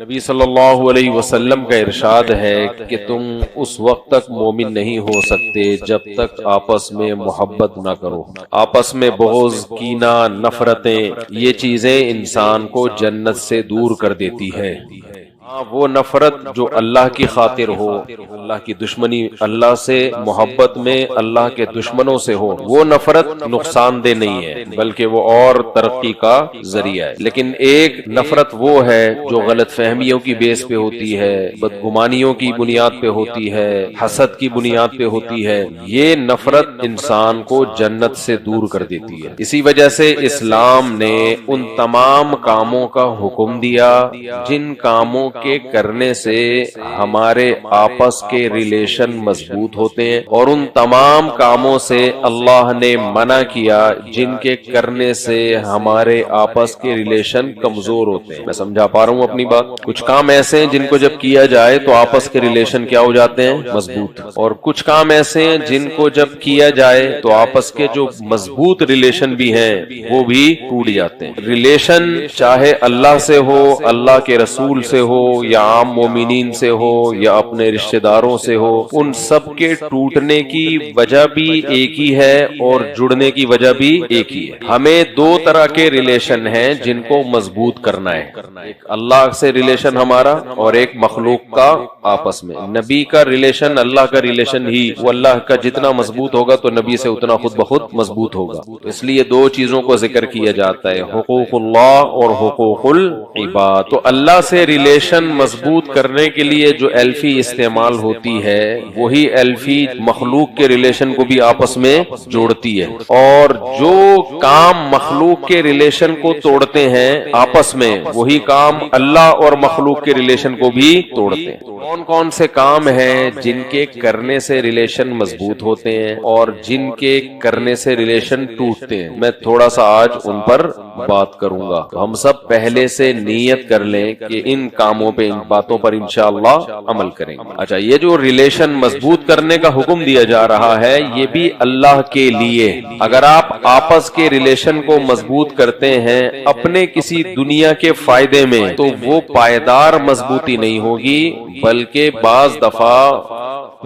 نبی صلی اللہ علیہ وسلم کا ارشاد ہے کہ تم اس وقت تک مومن نہیں ہو سکتے جب تک آپس میں محبت نہ کرو۔ آپس میں بغض، کینہ، نفرتیں، یہ چیزیں انسان کو جنت سے دور کر دیتی ہے۔ وہ نفرت جو اللہ کی خاطر ہو، اللہ کی دشمنی، اللہ سے محبت میں اللہ کے دشمنوں سے ہو، وہ نفرت نقصان دہ نہیں ہے بلکہ وہ اور ترقی کا ذریعہ ہے۔ لیکن ایک نفرت وہ ہے جو غلط فہمیوں کی بیس پہ ہوتی ہے، بدگمانیوں کی بنیاد پہ ہوتی ہے، حسد کی بنیاد پہ ہوتی ہے۔ یہ نفرت انسان کو جنت سے دور کر دیتی ہے۔ اسی وجہ سے اسلام نے ان تمام کاموں کا حکم دیا جن کاموں کے کرنے سے ہمارے آپس کے ریلیشن مضبوط ہوتے ہیں، اور ان تمام کاموں سے اللہ نے منع کیا جن کے کرنے سے ہمارے آپس کے ریلیشن کمزور ہوتے ہیں۔ میں سمجھا پا رہا ہوں اپنی بات؟ کچھ کام ایسے ہیں جن کو جب کیا جائے تو آپس کے ریلیشن کیا ہو جاتے ہیں؟ مضبوط، اور کچھ کام ایسے ہیں جن کو جب کیا جائے تو آپس کے جو مضبوط ریلیشن بھی ہیں وہ بھی ٹوٹ جاتے ہیں۔ ریلیشن چاہے اللہ سے ہو، اللہ کے رسول سے ہو، یا عام مومنین سے ہو، یا اپنے رشتہ داروں سے ہو، ان سب کے ٹوٹنے کی وجہ بھی ایک ہی ہے اور جڑنے کی وجہ بھی ایک ہی ہے۔ ہمیں دو طرح کے ریلیشن ہیں جن کو مضبوط کرنا ہے، ایک اللہ سے ریلیشن ہمارا اور ایک مخلوق کا آپس میں۔ نبی کا ریلیشن اللہ کا ریلیشن ہی، وہ اللہ کا جتنا مضبوط ہوگا تو نبی سے اتنا خود بخود مضبوط ہوگا۔ اس لیے دو چیزوں کو ذکر کیا جاتا ہے، حقوق اللہ اور حقوق العباد۔ تو اللہ سے ریلیشن مضبوط کرنے کے لیے جو ایلفی استعمال ہوتی ہے وہی ایلفی مخلوق کے ریلیشن کو بھی آپس میں جوڑتی ہے، اور جو کام مخلوق کے ریلیشن کو توڑتے ہیں آپس میں وہی کام اللہ اور مخلوق کے ریلیشن کو بھی توڑتے ہیں۔ کون کون سے کام ہیں جن کے کرنے سے ریلیشن مضبوط ہوتے ہیں اور جن کے کرنے سے ریلیشن ٹوٹتے ہیں؟ میں تھوڑا سا آج ان پر بات کروں گا۔ تو ہم سب پہلے سے نیت کر لیں کہ ان کاموں پہ، ان باتوں پر انشاءاللہ عمل کریں گے۔ اچھا، یہ جو ریلیشن مضبوط کرنے کا حکم دیا جا رہا ہے یہ بھی اللہ کے لیے۔ اگر آپ آپس کے ریلیشن کو مضبوط کرتے ہیں اپنے کسی دنیا کے فائدے میں تو وہ پائیدار مضبوطی نہیں ہوگی، بلکہ بعض دفعہ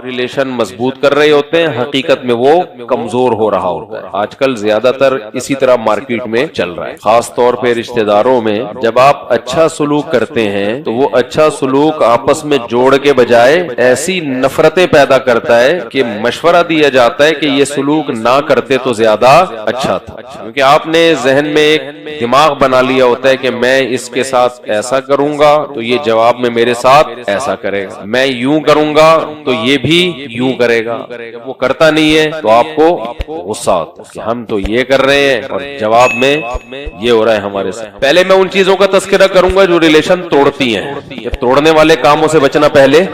ریلیشن مضبوط کر رہے ہوتے ہیں، حقیقت میں وہ کمزور ہو رہا ہوتا ہے۔ آج کل زیادہ تر اسی طرح مارکیٹ میں چل رہا ہے، خاص طور پہ رشتہ داروں میں۔ جب آپ اچھا سلوک کرتے ہیں تو وہ اچھا سلوک آپس میں جوڑ کے بجائے ایسی نفرتیں پیدا کرتا ہے کہ مشورہ دیا جاتا ہے کہ یہ سلوک نہ کرتے تو زیادہ اچھا تھا، کیونکہ آپ نے ذہن میں ایک دماغ بنا لیا ہوتا ہے کہ میں اس کے ساتھ ایسا کروں گا تو یہ جواب میں میرے ساتھ ایسا کرے گا، میں یوں کروں گا تو یہ بھی یوں کرے گا۔ جب وہ کرتا نہیں ہے تو آپ کو غصہ آتا ہے کہ ہم تو یہ کر رہے ہیں اور جواب میں یہ ہو رہا ہے ہمارے ساتھ۔ پہلے میں ان چیزوں کا تذکرہ کروں گا جو ریلیشن توڑتی ہیں۔ یہ توڑنے والے کاموں سے بچنا پہلے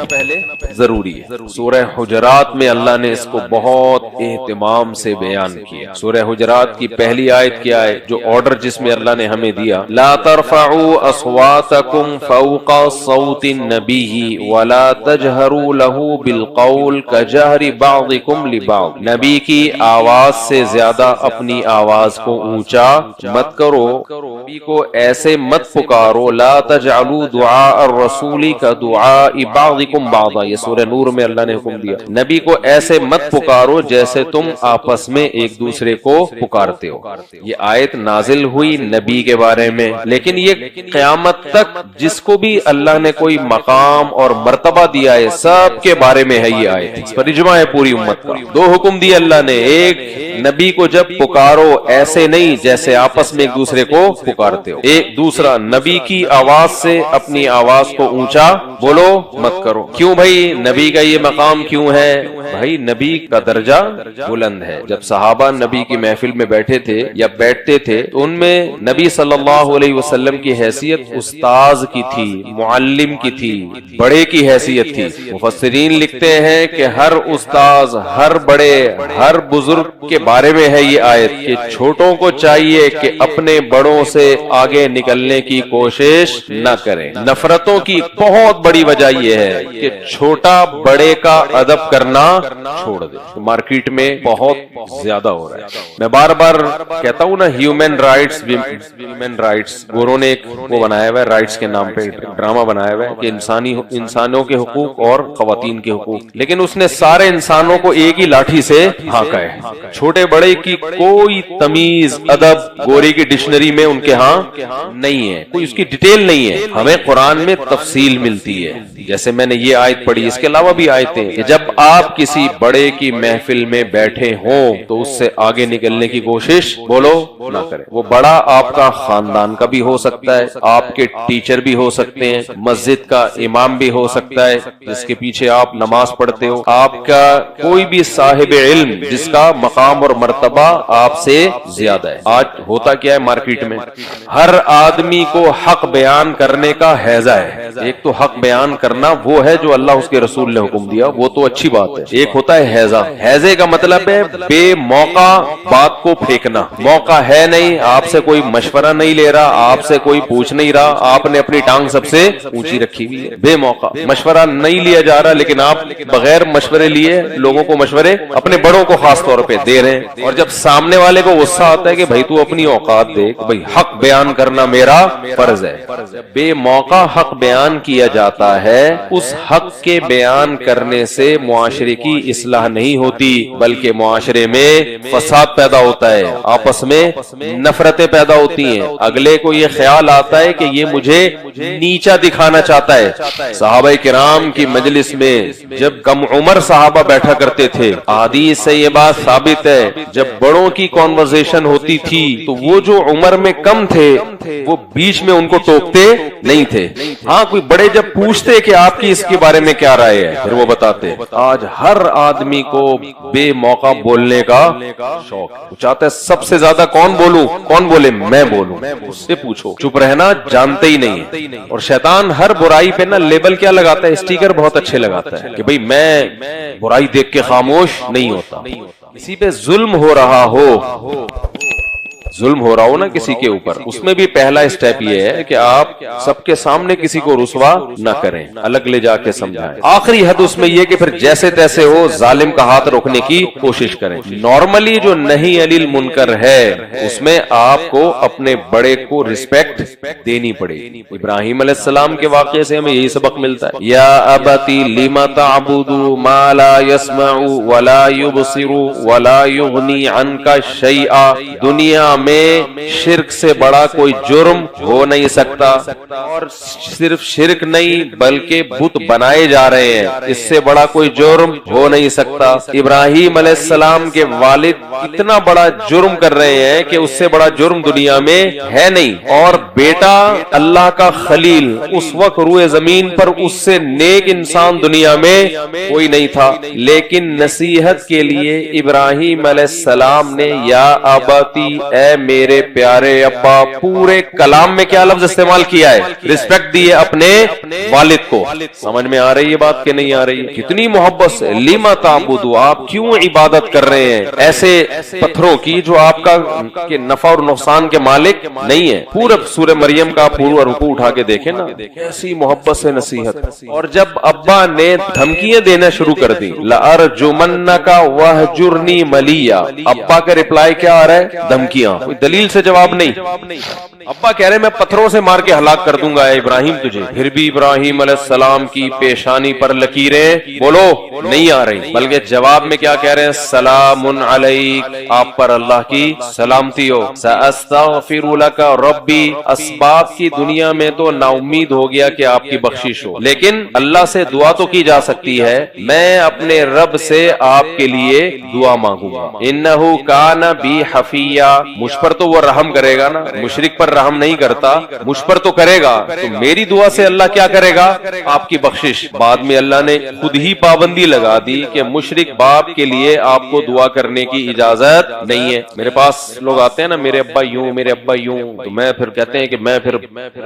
ضروری ہے۔ سورہ حجرات میں اللہ نے اس کو بہت اہتمام سے بیان کیا۔ سورہ حجرات کی پہلی آیت کیا ہے؟ جو آرڈر جس میں اللہ نے ہمیں دیا، لا ترفعوا اصواتکم فوق صوت النبی ولا تجہروا له بالقول کجہر بعضکم لبعض۔ نبی کی آواز سے زیادہ اپنی آواز کو اونچا مت کرو، نبی کو ایسے مت پکارو، لا تجعلوا دعاء الرسول كدعاء بعضکم بعضا۔ یہ سورہ نور میں اللہ نے حکم دیا، نبی کو ایسے مت پکارو جیسے تم آپس میں ایک دوسرے کو پکارتے ہو۔ یہ آیت نازل ہوئی نبی کے بارے میں، لیکن یہ قیامت تک جس کو بھی اللہ نے کوئی مقام اور مرتبہ دیا ہے سب کے بارے میں ہے یہ آیت، اس پر اجماع ہے پوری امت کا۔ دو حکم دیے اللہ نے، ایک نبی کو جب پکارو ایسے نہیں جیسے آپس میں ایک دوسرے کو پکارتے ہو، ایک دوسرا نبی کی آواز سے اپنی آواز کو اونچا بولو مت کرو۔ کیوں بھائی نبی کا یہ مقام کیوں ہے؟ بھائی نبی کا درجہ بلند ہے۔ جب صحابہ نبی کی محفل میں بیٹھے تھے یا بیٹھتے تھے تو ان میں نبی صلی اللہ علیہ وسلم کی حیثیت استاذ کی تھی، معلم کی تھی، بڑے کی حیثیت تھی۔ مفسرین لکھتے ہیں کہ ہر استاذ، ہر بڑے، ہر بزرگ کے بارے میں ہے یہ آیت کہ چھوٹوں کو چاہیے کہ اپنے بڑوں سے آگے نکلنے کی کوشش نہ کریں۔ نفرتوں کی بہت بڑی وجہ یہ ہے کہ چھوٹا بڑے کا ادب کرنا چھوڑ دے. مارکیٹ میں بہت زیادہ ہو رہا ہے. میں بار بار کہتا ہوں نا ہیومن رائٹس ویمن رائٹس. گورو نے ایک وہ بنایا ہوا ہے رائٹس کے نام پہ ڈرامہ بنایا ہوا ہے کہ انسانوں کے حقوق اور خواتین کے حقوق, لیکن اس نے سارے انسانوں کو ایک ہی لاٹھی سے ہانکا ہے. چھوٹے بڑے کی کوئی تمیز ادب گوری کی ڈکشنری میں ان کے ہاں نہیں ہے, کوئی اس کی ڈیٹیل نہیں ہے. ہمیں قرآن میں تفصیل ملتی ہے. جیسے میں نے یہ آیت پڑھی, اس کے علاوہ بھی آیتیں کہ جب آپ کسی بڑے کی محفل میں بیٹھے ہوں تو اس سے آگے نکلنے کی کوشش بولو نہ کریں. وہ بڑا آپ کا خاندان کا بھی ہو سکتا ہے, آپ کے ٹیچر بھی ہو سکتے ہیں, مسجد کا امام بھی ہو سکتا ہے جس کے پیچھے آپ نماز پڑھتے ہو, آپ کا کوئی بھی صاحب علم جس کا مقام اور مرتبہ آپ سے زیادہ ہے. آج ہوتا کیا ہے مارکیٹ میں, ہر آدمی کو حق بیان کرنے کا حیضہ ہے. ایک تو حق بیان کرنا وہ ہے جو اللہ اس کے رسول نے حکم دیا, وہ تو اچھی بات ہے. ایک ہوتا ہے حیضہ. حیضے کا مطلب ہے بے موقع بات کو پھینکنا. موقع ہے نہیں, آپ سے کوئی مشورہ نہیں لے رہا, آپ سے کوئی پوچھ نہیں رہا, آپ نے اپنی ٹانگ سب سے اونچی رکھی ہوئی ہے. بے موقع مشورہ نہیں لیا جا رہا, لیکن آپ بغیر مشورے لیے لوگوں کو مشورے اپنے بڑوں کو خاص طور پہ دے رہے ہیں. اور جب سامنے والے کو غصہ آتا ہے کہ بھائی تو اپنی اوقات دیکھ, بھائی حق بیان کرنا میرا فرض ہے. بے موقع حق بیان کیا جاتا ہے, اس حق کے بیان کرنے سے معاشرے کی اصلاح نہیں ہوتی بلکہ معاشرے میں فساد پیدا ہوتا ہے, آپس میں نفرتیں پیدا ہوتی ہیں. اگلے کو یہ خیال آتا ہے کہ یہ مجھے نیچا دکھانا چاہتا ہے. صحابہ کرام کی مجلس میں جب کم عمر صحابہ بیٹھا کرتے تھے, حدیث سے یہ بات ثابت ہے, جب بڑوں کی کانورسیشن ہوتی تھی تو وہ جو عمر میں کم تھے وہ بیچ میں ان کو ٹوکتے نہیں تھے. ہاں کوئی بڑے جب پوچھتے کہ آپ کی اس کے بارے میں کیا رائے ہے پھر وہ بتاتے. آج ہر آدمی کو بے موقع بولنے کا شوق, وہ چاہتا ہے سب سے زیادہ کون بولوں, کون بولے میں بولوں, اس سے پوچھو. چپ رہنا جانتے ہی نہیں ہے. اور شیطان ہر برائی پہ نا لیبل کیا لگاتا ہے, اسٹیکر بہت اچھے لگاتا ہے کہ بھئی میں برائی دیکھ کے خاموش نہیں ہوتا. کسی پہ ظلم ہو رہا ہو نا کسی کے اوپر, اس میں بھی پہلا اسٹیپ یہ ہے کہ آپ سب کے سامنے کسی کو رسوا نہ کریں, الگ لے جا کے سمجھائیں. آخری حد اس میں یہ کہ پھر جیسے تیسے ہو ظالم کا ہاتھ روکنے کی کوشش کریں. نارملی جو نہیں علی المنکر ہے اس میں آپ کو اپنے بڑے کو رسپیکٹ دینی پڑے گی. ابراہیم علیہ السلام کے واقعے سے ہمیں یہی سبق ملتا ہے, یا ابتی لما تعبد ما لا يسمع ولا يبصر ولا يغني عنك شيئا. دنیا میں شرک سے بڑا کوئی جرم ہو نہیں سکتا, اور صرف شرک نہیں بلکہ بت بنائے جا رہے ہیں, اس سے بڑا کوئی جرم ہو نہیں سکتا. ابراہیم علیہ السلام کے والد اتنا بڑا جرم کر رہے ہیں کہ اس سے بڑا جرم دنیا میں ہے نہیں, اور بیٹا اللہ کا خلیل اس وقت روئے زمین پر اس سے نیک انسان دنیا میں کوئی نہیں تھا. لیکن نصیحت کے لیے ابراہیم علیہ السلام نے یا اباتی, اے میرے پیارے ابا, پورے کلام میں کیا لفظ استعمال کیا ہے, رسپیکٹ دی ہے اپنے والد کو. سمجھ میں آ رہی ہے بات کہ نہیں آ رہی ہے؟ کتنی محبت سے. لما تعبدو, آپ کیوں عبادت کر رہے ہیں ایسے پتھروں کی جو آپ کا کہ نفع اور نقصان کے مالک نہیں ہے. پورا سورہ مریم کا پورا رکوع اٹھا کے دیکھیں نا, ایسی محبت سے نصیحت. اور جب ابا نے دھمکیاں دینا شروع کر دی, لَأَرْجُمَنَّكَ وَهْجُرْنِي مَلِيًّا, ابا کا ریپلائی کیا آ رہا ہے, دھمکیاں, کوئی دلیل سے جواب نہیں. ابا کہہ رہے میں پتھروں سے مار کے ہلاک کر دوں گا اے ابراہیم تجھے. پھر بھی ابراہیم علیہ السلام کی پیشانی پر لکیریں بولو نہیں آ رہی, بلکہ جواب میں کیا کہہ رہے ہیں, سلام علیک, آپ پر اللہ کی سلامتی ہو. سأستغفر لک ربی, اسباب کی دنیا میں تو نا امید ہو گیا کہ آپ کی بخشش ہو, لیکن اللہ سے دعا تو کی جا سکتی ہے. میں اپنے رب سے آپ کے لیے دعا مانگوں گا. انہ کان بی حفیہ, مجھ پر تو وہ رحم کرے گا نا, مشرک پر رحم نہیں کرتا, مجھ پر تو کرے گا. تو میری دعا سے اللہ کیا کرے گا, آپ کی بخشش. بعد میں اللہ نے خود ہی پابندی لگا دی کہ مشرک باپ کے لیے آپ کو دعا کرنے کی اجازت نہیں ہے. میرے پاس لوگ آتے ہیں نا, میرے ابا یوں, میرے ابا یوں, تو میں پھر کہتے ہیں کہ میں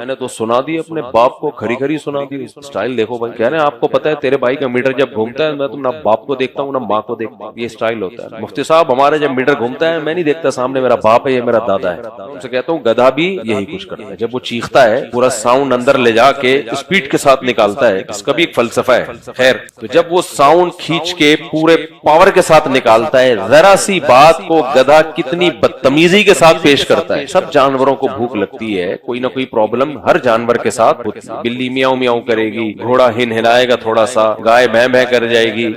نے تو سنا دی اپنے باپ کو, کھری کھری سنا دی. سٹائل دیکھو بھائی, کہہ رہے ہیں آپ کو پتا ہے تیرے بھائی کا میٹر جب گھومتا ہے میں تو نہ باپ کو دیکھتا ہوں نہ ماں کو دیکھتا ہوں, یہ سٹائل ہوتا ہے. مفتی صاحب ہمارے جب میٹر گھومتا ہے میں نہیں دیکھتا سامنے میرا باپ ہے یا میرا دادا ہے. ان سے کہتا ہوں گدھا بھی یہی کچھ کرتا ہے. جب وہ چیختا ہے پورا ساؤنڈ اندر لے جا کے اسپیڈ کے ساتھ نکالتا ہے. اس کا بھی ایک فلسفہ ہے. خیر, تو جب وہ ساؤنڈ کھینچ کے پورے پاور کے ساتھ نکالتا ہے, ذرا سی بات کو گدھا کتنی بدتمیزی کے ساتھ پیش کرتا ہے. سب جانوروں کو بھوک لگتی ہے, کوئی نہ کوئی پرابلم ہر جانور کے ساتھ ہوتی ہے. بلی میاؤں میاؤں کرے گی, گھوڑا ہنہنائے گا تھوڑا سا, گائے بھیں بھیں کر جائے گی.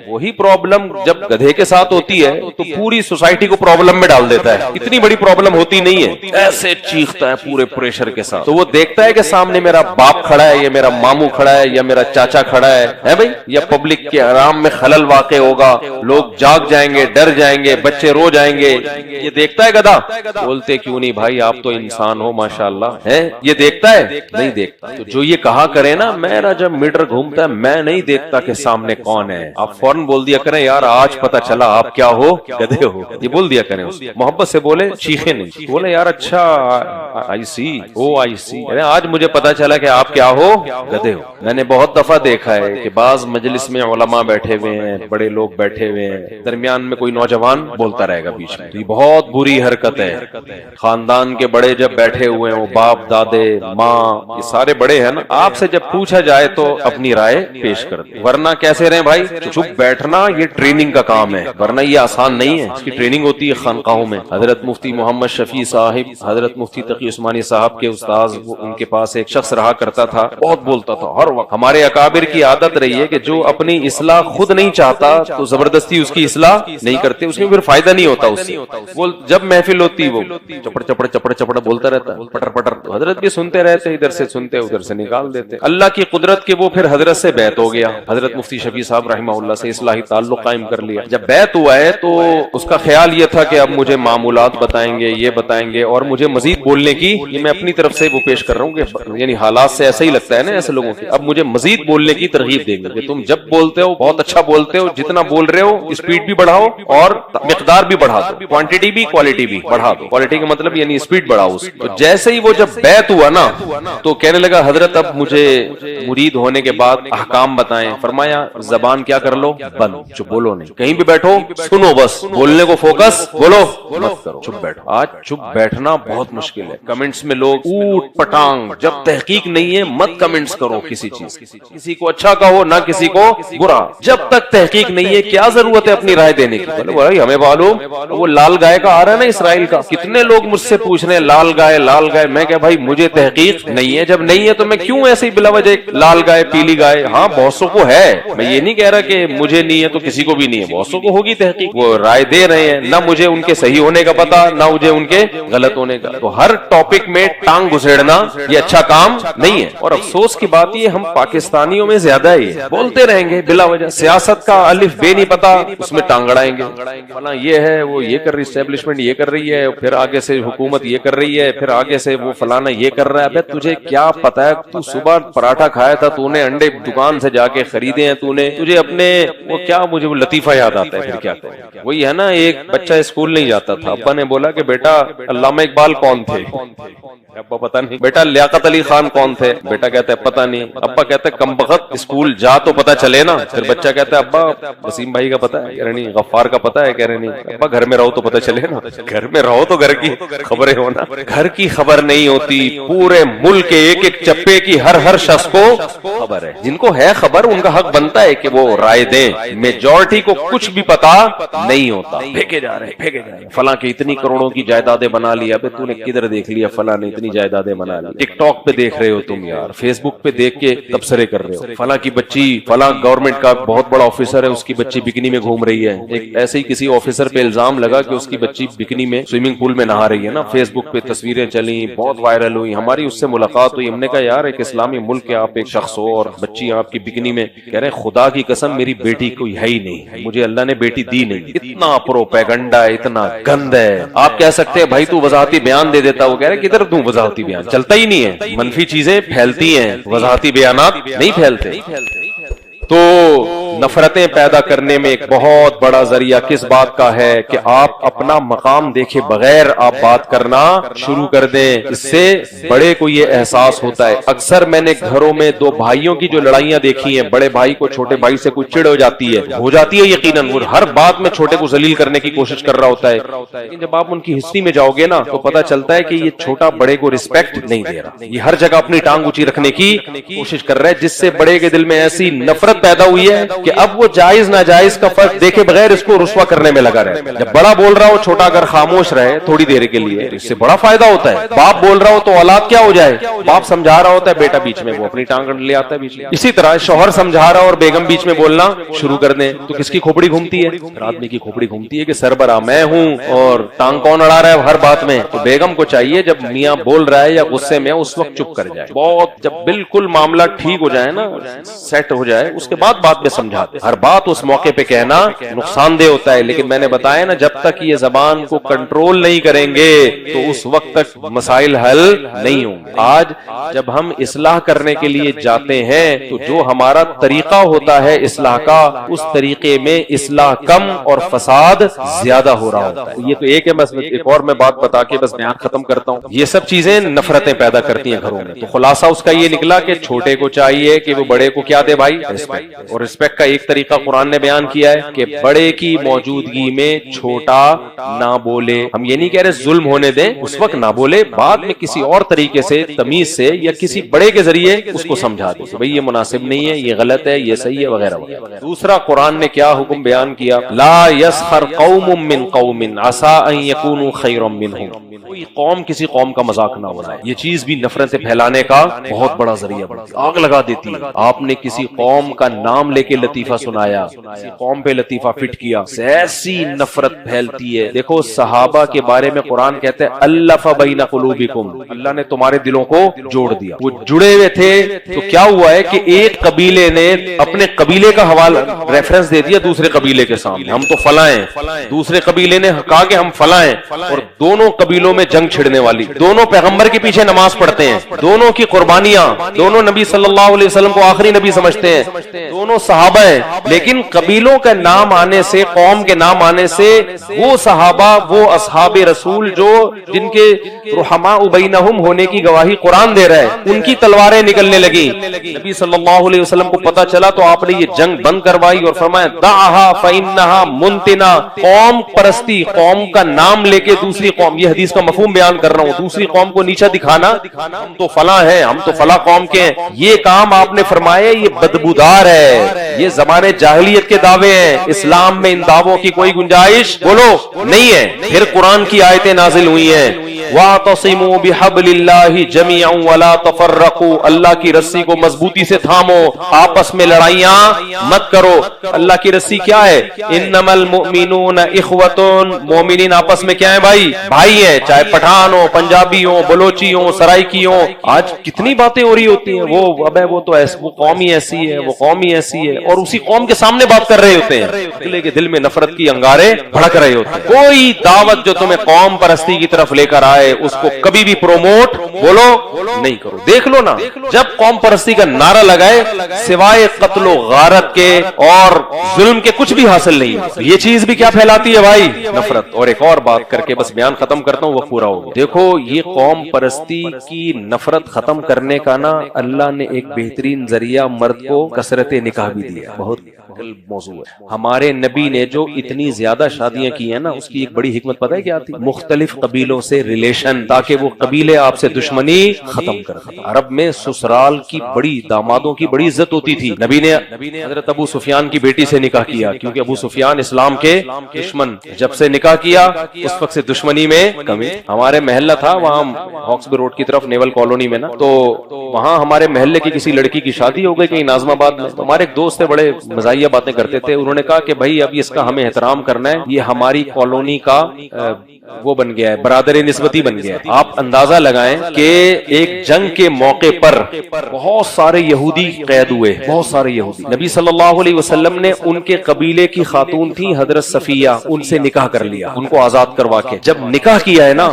وہی پرابلم جب گدھے کے ساتھ ہوتی ہے تو پوری سوسائٹی کو پرابلم میں ڈال دیتا ہے. اتنی بڑی پرابلم ہوتی نہیں ہے, ایسے چیختا ہے پورے پریشر کے ساتھ. تو وہ دیکھتا ہے کہ سامنے میرا باپ کھڑا ہے, یا میرا ماموں کھڑا ہے, یا میرا چاچا کھڑا ہے بھائی, یا پبلک کے آرام میں خلل واقع ہوگا, لوگ جاگ جائیں گے, ڈر جائیں گے, بچے رو جائیں گے. یہ دیکھتا ہے گدھا. بولتے کیوں نہیں بھائی, آپ تو انسان ہو ماشاءاللہ ہے. یہ دیکھتا ہے نہیں دیکھتا. تو جو یہ کہا کرے نا, میرا جب میٹر گھومتا ہے میں نہیں دیکھتا کہ سامنے کون ہے, آپ فوراً بول دیا کریں یار آج پتہ چلا آپ کیا ہو, گدھے ہو. یہ بول دیا کریں, محبت سے بولے, چیخے نہیں. بولے یار اچھا آئی سی, او آئی سی, آج مجھے پتا چلا کہ آپ کیا ہو, گدھے ہو. میں نے بہت دفعہ دیکھا ہے کہ بعض مجلس میں علماء بیٹھے ہوئے ہیں, بڑے لوگ بیٹھے ہوئے ہیں, درمیان میں کوئی نوجوان بولتا رہے گا بیچ میں. یہ بہت بری حرکت ہے. خاندان کے بڑے جب بیٹھے ہوئے ہوں, باپ دادے ماں یہ سارے بڑے ہیں نا, آپ سے جب پوچھا جائے تو اپنی رائے پیش کر دیں, ورنہ کیسے رہیں بھائی. چپ بیٹھنا یہ ٹریننگ کا کام ہے, ورنہ یہ آسان نہیں ہے. اس کی ٹریننگ ہوتی ہے خانقاہوں میں. حضرت مفتی محمد شفیع صاحب, حضرت مفتی تقی عثمانی صاحب کے استاذ, ان کے پاس ایک شخص رہا کرتا تھا, بہت بولتا تھا ہر وقت. ہمارے اکابر کی عادت رہی ہے کہ جو اپنی اصلاح خود نہیں چاہتا تو زبردستی اس کی اصلاح نہیں کرتے, اس میں پھر فائدہ نہیں ہوتا. اس سے وہ جب محفل ہوتی وہ چپڑ چپڑ چپڑ چپڑ بولتا رہتا, پٹر پٹر. حضرت بھی سنتے رہتے, ادھر سے سنتے ادھر سے نکال دیتے. اللہ کی قدرت کے وہ پھر حضرت سے بیعت ہو گیا, حضرت مفتی شفیع صاحب رحمہ اللہ سے اصلاحی تعلق قائم کر لیا. جب بیعت ہوا ہے تو اس کا خیال یہ تھا کہ اب مجھے معمولات بتائیں گے, یہ بتائیں گے, اور مجھے مزید بولنے کی, یہ میں اپنی طرف سے وہ پیش کر رہا ہوں کہ یعنی حالات سے ایسا ہی لگتا ہے نا ایسے لوگوں کی, اب مجھے مزید بولنے کی ترغیب دیں گے کہ تم جب بولتے ہو بہت اچھا بولتے ہو, جتنا بول رہے ہو اسپیڈ بھی بڑھاؤ اور مقدار بھی بڑھا دو, کوانٹٹی بھی کوالٹی بھی بڑھا دو. کوالٹی کا مطلب یعنی اسپیڈ بڑھاؤ. تو جیسے ہی وہ جب بیعت ہوا نا تو کہنے لگا حضرت اب مجھے مرید ہونے کے بعد احکام بتائیں. فرمایا زبان کیا کر لو بند, چپ بولو نہیں, کہیں بھی بیٹھو سنو, بس بولنے کو فوکس, بولو مت کرو, چپ بیٹھو. آج چپ بیٹھنا بہت مشکل ہے. کمنٹس میں لوگ اوٹ پٹانگ, جب تحقیق نہیں ہے مت کمنٹس کرو کسی چیز, کسی کو اچھا کہو نہ کسی کو برا. جب تک تحقیق نہیں ہے کیا ضرورت ہے اپنی رائے دینے کی. بولے بھائی ہمیں معلوم, وہ لال گائے کا آ رہا ہے نا اسرائیل کا, کتنے لوگ مجھ سے پوچھ رہے ہیں لال گائے لال گائے. میں کہ بھائی مجھے تحقیق نہیں ہے, جب نہیں ہے تو میں کیوں ایسے ہی بلا وجہ لال گائے پیلی گائے. ہاں بہت سو کو ہے, میں یہ نہیں کہہ رہا کہ مجھے نہیں ہے تو کسی کو بھی نہیں ہے, بہت سو کو ہوگی تحقیق, وہ رائے دے رہے ہیں, نہ مجھے ان کے صحیح ہونے کا پتا نہ مجھے ان کے غلط ہونے کا. تو ہر ٹاپک میں ٹانگ گھسیڑنا یہ اچھا کام نہیں ہے. اور افسوس کی بات یہ ہم پاکستانیوں میں زیادہ ہی بولتے رہیں گے بلا وجہ, سیاست کا الف بے نہیں پتا اس میں ٹانگ اڑائیں گے. فلاں یہ ہے, وہ یہ کر رہی, اسٹیبلشمنٹ یہ کر رہی ہے, پھر آگے سے حکومت یہ کر رہی ہے, پھر آگے سے وہ فلانا یہ کر رہا ہے. ابے تجھے کیا پتا ہے, تو صبح پراٹھا کھایا تھا, تو نے انڈے دکان سے جا کے خریدے ہیں, تو نے تجھے اپنے وہ کیا, مجھے وہ لطیفہ یاد آتا ہے, پھر کیا کریں. وہی ہے نا, ایک بچہ اسکول نہیں جاتا تھا, ابا نے بولا کہ بیٹا علامہ اقبال کون تھے, ابا پتا نہیں. بیٹا لیاقت علی خان کون تھے, بیٹا کہتا ہے پتا نہیں. ابا کہتا ہے کم بخت اسکول جا تو پتا چلے نا. پھر بچہ کہتا ہے ابا وسیم بھائی کا پتا ہے, کہہ رہے نہیں. غفار کا پتا ہے, کہہ رہے نہیں. ابا گھر میں رہو تو پتا چلے نا, گھر میں رہو تو گھر کی خبریں ہونا. گھر کی خبر نہیں ہوتی, پورے ملک کے ایک ایک چپے کی ہر شخص کو خبر ہے. جن کو ہے خبر ان کا حق بنتا ہے کہ وہ رائے دیں. میجورٹی کو کچھ بھی پتا نہیں ہوتا, پھینکے جا رہے ہیں. فلاں کی اتنی کروڑوں کی جائیدادیں بنا لی, ابے تو نے کدھر دیکھ لیا فلاں نے اتنی جائیدادیں بنا لی. ٹک ٹاک پہ دیکھ رہے ہو تم یار, فیس بک پہ دیکھ کے تبصرے کر رہے ہو. فلاں کی بچی, فلاں گورنمنٹ کا بہت بڑا آفیسر ہے, اس کی بچی بکنی میں گھوم رہی ہے. ایک ایسے ہی کسی آفیسر پہ الزام لگا کہ اس کی بچی بکنی میں سوئمنگ پول میں نہا رہی ہے نا, فیس بک پہ تصویریں چلیں, بہت وائرل ہوئی. ہماری اس سے ملاقات ہوئی, ہم نے کہا یار ایک اسلامی ملک کے آپ ایک شخص ہو اور بچی آپ کی بکنی میں, کہہ رہے خدا کی قسم میری بیٹی کوئی ہے ہی نہیں, مجھے اللہ نے بیٹی دی نہیں. اتنا پروپیگنڈا, اتنا گند ہے. آپ کہہ سکتے ہیں بھائی تو وضاحتی بیان دے دیتا, وہ کہہ رہے کدھر دوں وضاحتی بیان, چلتا ہی نہیں ہے. منفی چیزیں پھیلتی ہیں, وضاحتی بیانات نہیں پھیلتے. تو نفرتیں پیدا کرنے میں ایک بہت بڑا ذریعہ کس بات کا ہے کہ آپ اپنا مقام دیکھے بغیر آپ بات کرنا شروع کر دیں. اس سے بڑے کو یہ احساس ہوتا ہے. اکثر میں نے گھروں میں دو بھائیوں کی جو لڑائیاں دیکھی ہیں, بڑے بھائی کو چھوٹے بھائی سے کوئی چڑ ہو جاتی ہے یقیناً, وہ ہر بات میں چھوٹے کو ذلیل کرنے کی کوشش کر رہا ہوتا ہے. لیکن جب آپ ان کی ہسٹری میں جاؤ گے نا تو پتا چلتا ہے کہ یہ چھوٹا بڑے کو رسپیکٹ نہیں دے رہا, یہ ہر جگہ اپنی ٹانگ اونچی رکھنے کی کوشش کر رہا ہے, جس سے بڑے کے دل میں ایسی نفرت پیدا ہوئی ہے کہ اب وہ جائز ناجائز کا فرق دیکھے بغیر اس کو رسوا کرنے میں لگا رہے. جب بڑا بول رہا ہو چھوٹا اگر خاموش رہے تھوڑی دیر کے لیے, اس سے بڑا فائدہ ہوتا ہے. باپ بول رہا ہو تو اولاد کیا ہو جائے, باپ سمجھا رہا ہوتا ہے, بیٹا بیچ میں وہ اپنی ٹانگ لے آتا ہے بیچ میں. اسی طرح شوہر سمجھا رہا اور بیگم بیچ میں بولنا شروع کر دیں تو کس کی کھوپڑی گھومتی ہے؟ آدمی کی کھوپڑی گھومتی ہے کہ سربراہ میں ہوں اور ٹانگ کون اڑا رہا ہے ہر بات میں. تو بیگم کو چاہیے جب میاں بول رہا ہے یا غصے میں اس وقت چپ کر جائے. بہت جب بالکل معاملہ ٹھیک ہو جائے نا, سیٹ ہو جائے, اس کے بعد بات میں سمجھا دے. ہر بات اس موقع پہ کہنا نقصان دہ ہوتا ہے, لیکن میں نے بتایا نا جب تک یہ زبان کو کنٹرول نہیں کریں گے تو اس وقت تک مسائل حل نہیں ہوں گے. آج جب ہم اصلاح کرنے کے لیے جاتے ہیں تو جو ہمارا طریقہ ہوتا ہے اصلاح کا, اس طریقے میں اصلاح کم اور فساد زیادہ ہو رہا ہوتا ہے. یہ تو ایک ہے, بس ایک اور میں بات بتا کے بس بیان ختم کرتا ہوں. یہ سب چیزیں نفرتیں پیدا کرتی ہیں گھروں میں. تو خلاصہ اس کا یہ نکلا کہ چھوٹے کو چاہیے کہ وہ بڑے کو کیا دے بھائی, رسپیکٹ. اور رسپیکٹ کا ایک طریقہ قرآن نے بیان کیا ہے کہ بڑے کی موجودگی میں چھوٹا نہ بولے. ہم یہ نہیں کہہ رہے ظلم ہونے دیں, اس وقت نہ بولے, بعد میں کسی اور طریقے سے تمیز سے یا کسی بڑے کے ذریعے اس کو سمجھا دے بھائی یہ مناسب نہیں ہے, یہ غلط ہے, یہ صحیح ہے وغیرہ وغیرہ. دوسرا قرآن نے کیا حکم بیان کیا, لا یسخر قوم من قوم عسى ان يكونوا خيرا منهم. کوئی قوم کسی قوم کا مذاق نہ اڑائے. یہ چیز بھی نفرتیں پھیلانے کا بہت بڑا ذریعہ بنتی ہے, آگ لگا دیتی ہے. آپ نے کسی قوم کا نام لے کے لطیفہ سنایا, کسی قوم پہ لطیفہ فٹ کیا, ایسی نفرت پھیلتی ہے. دیکھو صحابہ کے بارے میں قرآن کہتے ہیں الف بین قلوبکم, اللہ نے تمہارے دلوں کو جوڑ دیا. وہ جڑے ہوئے تھے تو کیا ہوا ہے کہ ایک قبیلے نے اپنے قبیلے کا حوالہ ریفرنس دے دیا دوسرے قبیلے کے سامنے, ہم تو فلاں ہیں. دوسرے قبیلے نے کہا کہ ہم فلاں ہیں, اور دونوں قبیلوں میں جنگ چھڑنے والی, دونوں پیغمبر کے پیچھے نماز پڑھتے ہیں, دونوں کی قربانیاں, دونوں نبی صلی اللہ علیہ وسلم کو آخری نبی سمجھتے ہیں, دونوں صحابہ ہیں. لیکن قبیلوں کا نام آنے سے, قوم کے نام آنے سے وہ صحابہ, وہ اصحاب رسول جو جن کے رحماء بینہم ہونے کی گواہی قرآن دے رہا ہے, ان کی تلواریں نکلنے لگی. نبی صلی اللہ علیہ وسلم کو پتا چلا تو آپ نے یہ جنگ بند کروائی اور فرمایا دعھا فانھا منتنا. قوم پرستی, قوم کا نام لے کے دوسری قوم, یہ حدیث کا مفہوم بیان کر رہا ہوں, دوسری قوم کو نیچا دکھانا, ہم تو فلاں ہیں, ہم تو فلاں قوم کے ہیں, یہ کام آپ نے فرمایا یہ بدبودار ہے, یہ زمانے جاہلیت کے دعوے ہیں. اسلام میں ان دعووں کی کوئی گنجائش بولو نہیں ہے. پھر قرآن کی آیتیں نازل ہوئی ہیں, واعتصموا بحبل اللہ جميعا ولا تفرقوا, اللہ کی رسی کو مضبوطی سے تھامو, آپس میں لڑائیاں مت کرو. اللہ کی رسی کیا ہے, انما المؤمنون اخوۃ, مومنین آپس میں کیا ہیں بھائی, بھائی ہیں, چاہے پٹھان ہو, پنجابی ہو, بلوچی ہو, سرائکی ہو. آج کتنی باتیں ہو رہی ہوتی ہیں, وہ ابے وہ تو وہ قوم ہی ایسی ہے, وہ قوم ہی ایسی ہے, اور اسی قوم کے سامنے بات کر رہے ہوتے ہیں. اگلے کے دل میں نفرت کی انگارے بھڑک رہے ہوتے ہیں. کوئی دعوت جو تمہیں قوم پرستی کی طرف لے کر آئے اس کو کبھی بھی پروموٹ بولو نہیں کرو. دیکھ لو نا, جب قوم پرستی کا نعرہ لگائے سوائے قتل و غارت کے اور ظلم کے کچھ بھی حاصل نہیں. یہ چیز بھی کیا پھیلاتی ہے بھائی, نفرت. اور ایک اور بات کر کے بس بیان ختم کرتا ہوں, وہ پورا ہوگا. دیکھو یہ قوم پرستی کی نفرت ختم کرنے کا نا اللہ نے ایک بہترین ذریعہ مرد کو کثرت نکاح بھی دیا. بہت موضوع ہے. ہمارے نبی نے جو اتنی زیادہ شادیاں کی ہیں نا, اس کی ایک بڑی حکمت پتہ ہے کیا تھی, مختلف قبیلوں سے ریلیشن, تاکہ وہ قبیلے آپ سے دشمنی ختم کر دیں. عرب میں سسرال کی بڑی, دامادوں کی بڑی عزت ہوتی تھی. نبی نے حضرت ابو سفیان کی بیٹی سے نکاح کیا, کیونکہ ابو سفیان اسلام کے دشمن, جب سے نکاح کیا اس وقت سے دشمنی میں کمی. ہمارے محلہ تھا وہاں ہاکسبی روڈ کی طرف نیول کالونی میں نا, تو وہاں ہمارے محلے کی کسی لڑکی کی شادی ہو گئی کہیں ناظم آباد میں. ہمارے ایک دوست تھے, بڑے مزاحیہ باتیں کرتے تھے. انہوں نے کہا کہ بھائی اب اس کا ہمیں احترام کرنا ہے, یہ ہماری کالونی کا وہ بن گیا ہے، برادر نسبتی بن گیا ہے۔ آپ اندازہ لگائیں کہ ایک جنگ کے موقع پر بہت سارے یہودی قید ہوئے، بہت سارے یہودی، نبی صلی اللہ علیہ وسلم نے ان کے قبیلے کی خاتون تھی حضرت صفیہ، ان سے نکاح کر لیا، ان کو آزاد کروا کے جب نکاح کیا ہے نا،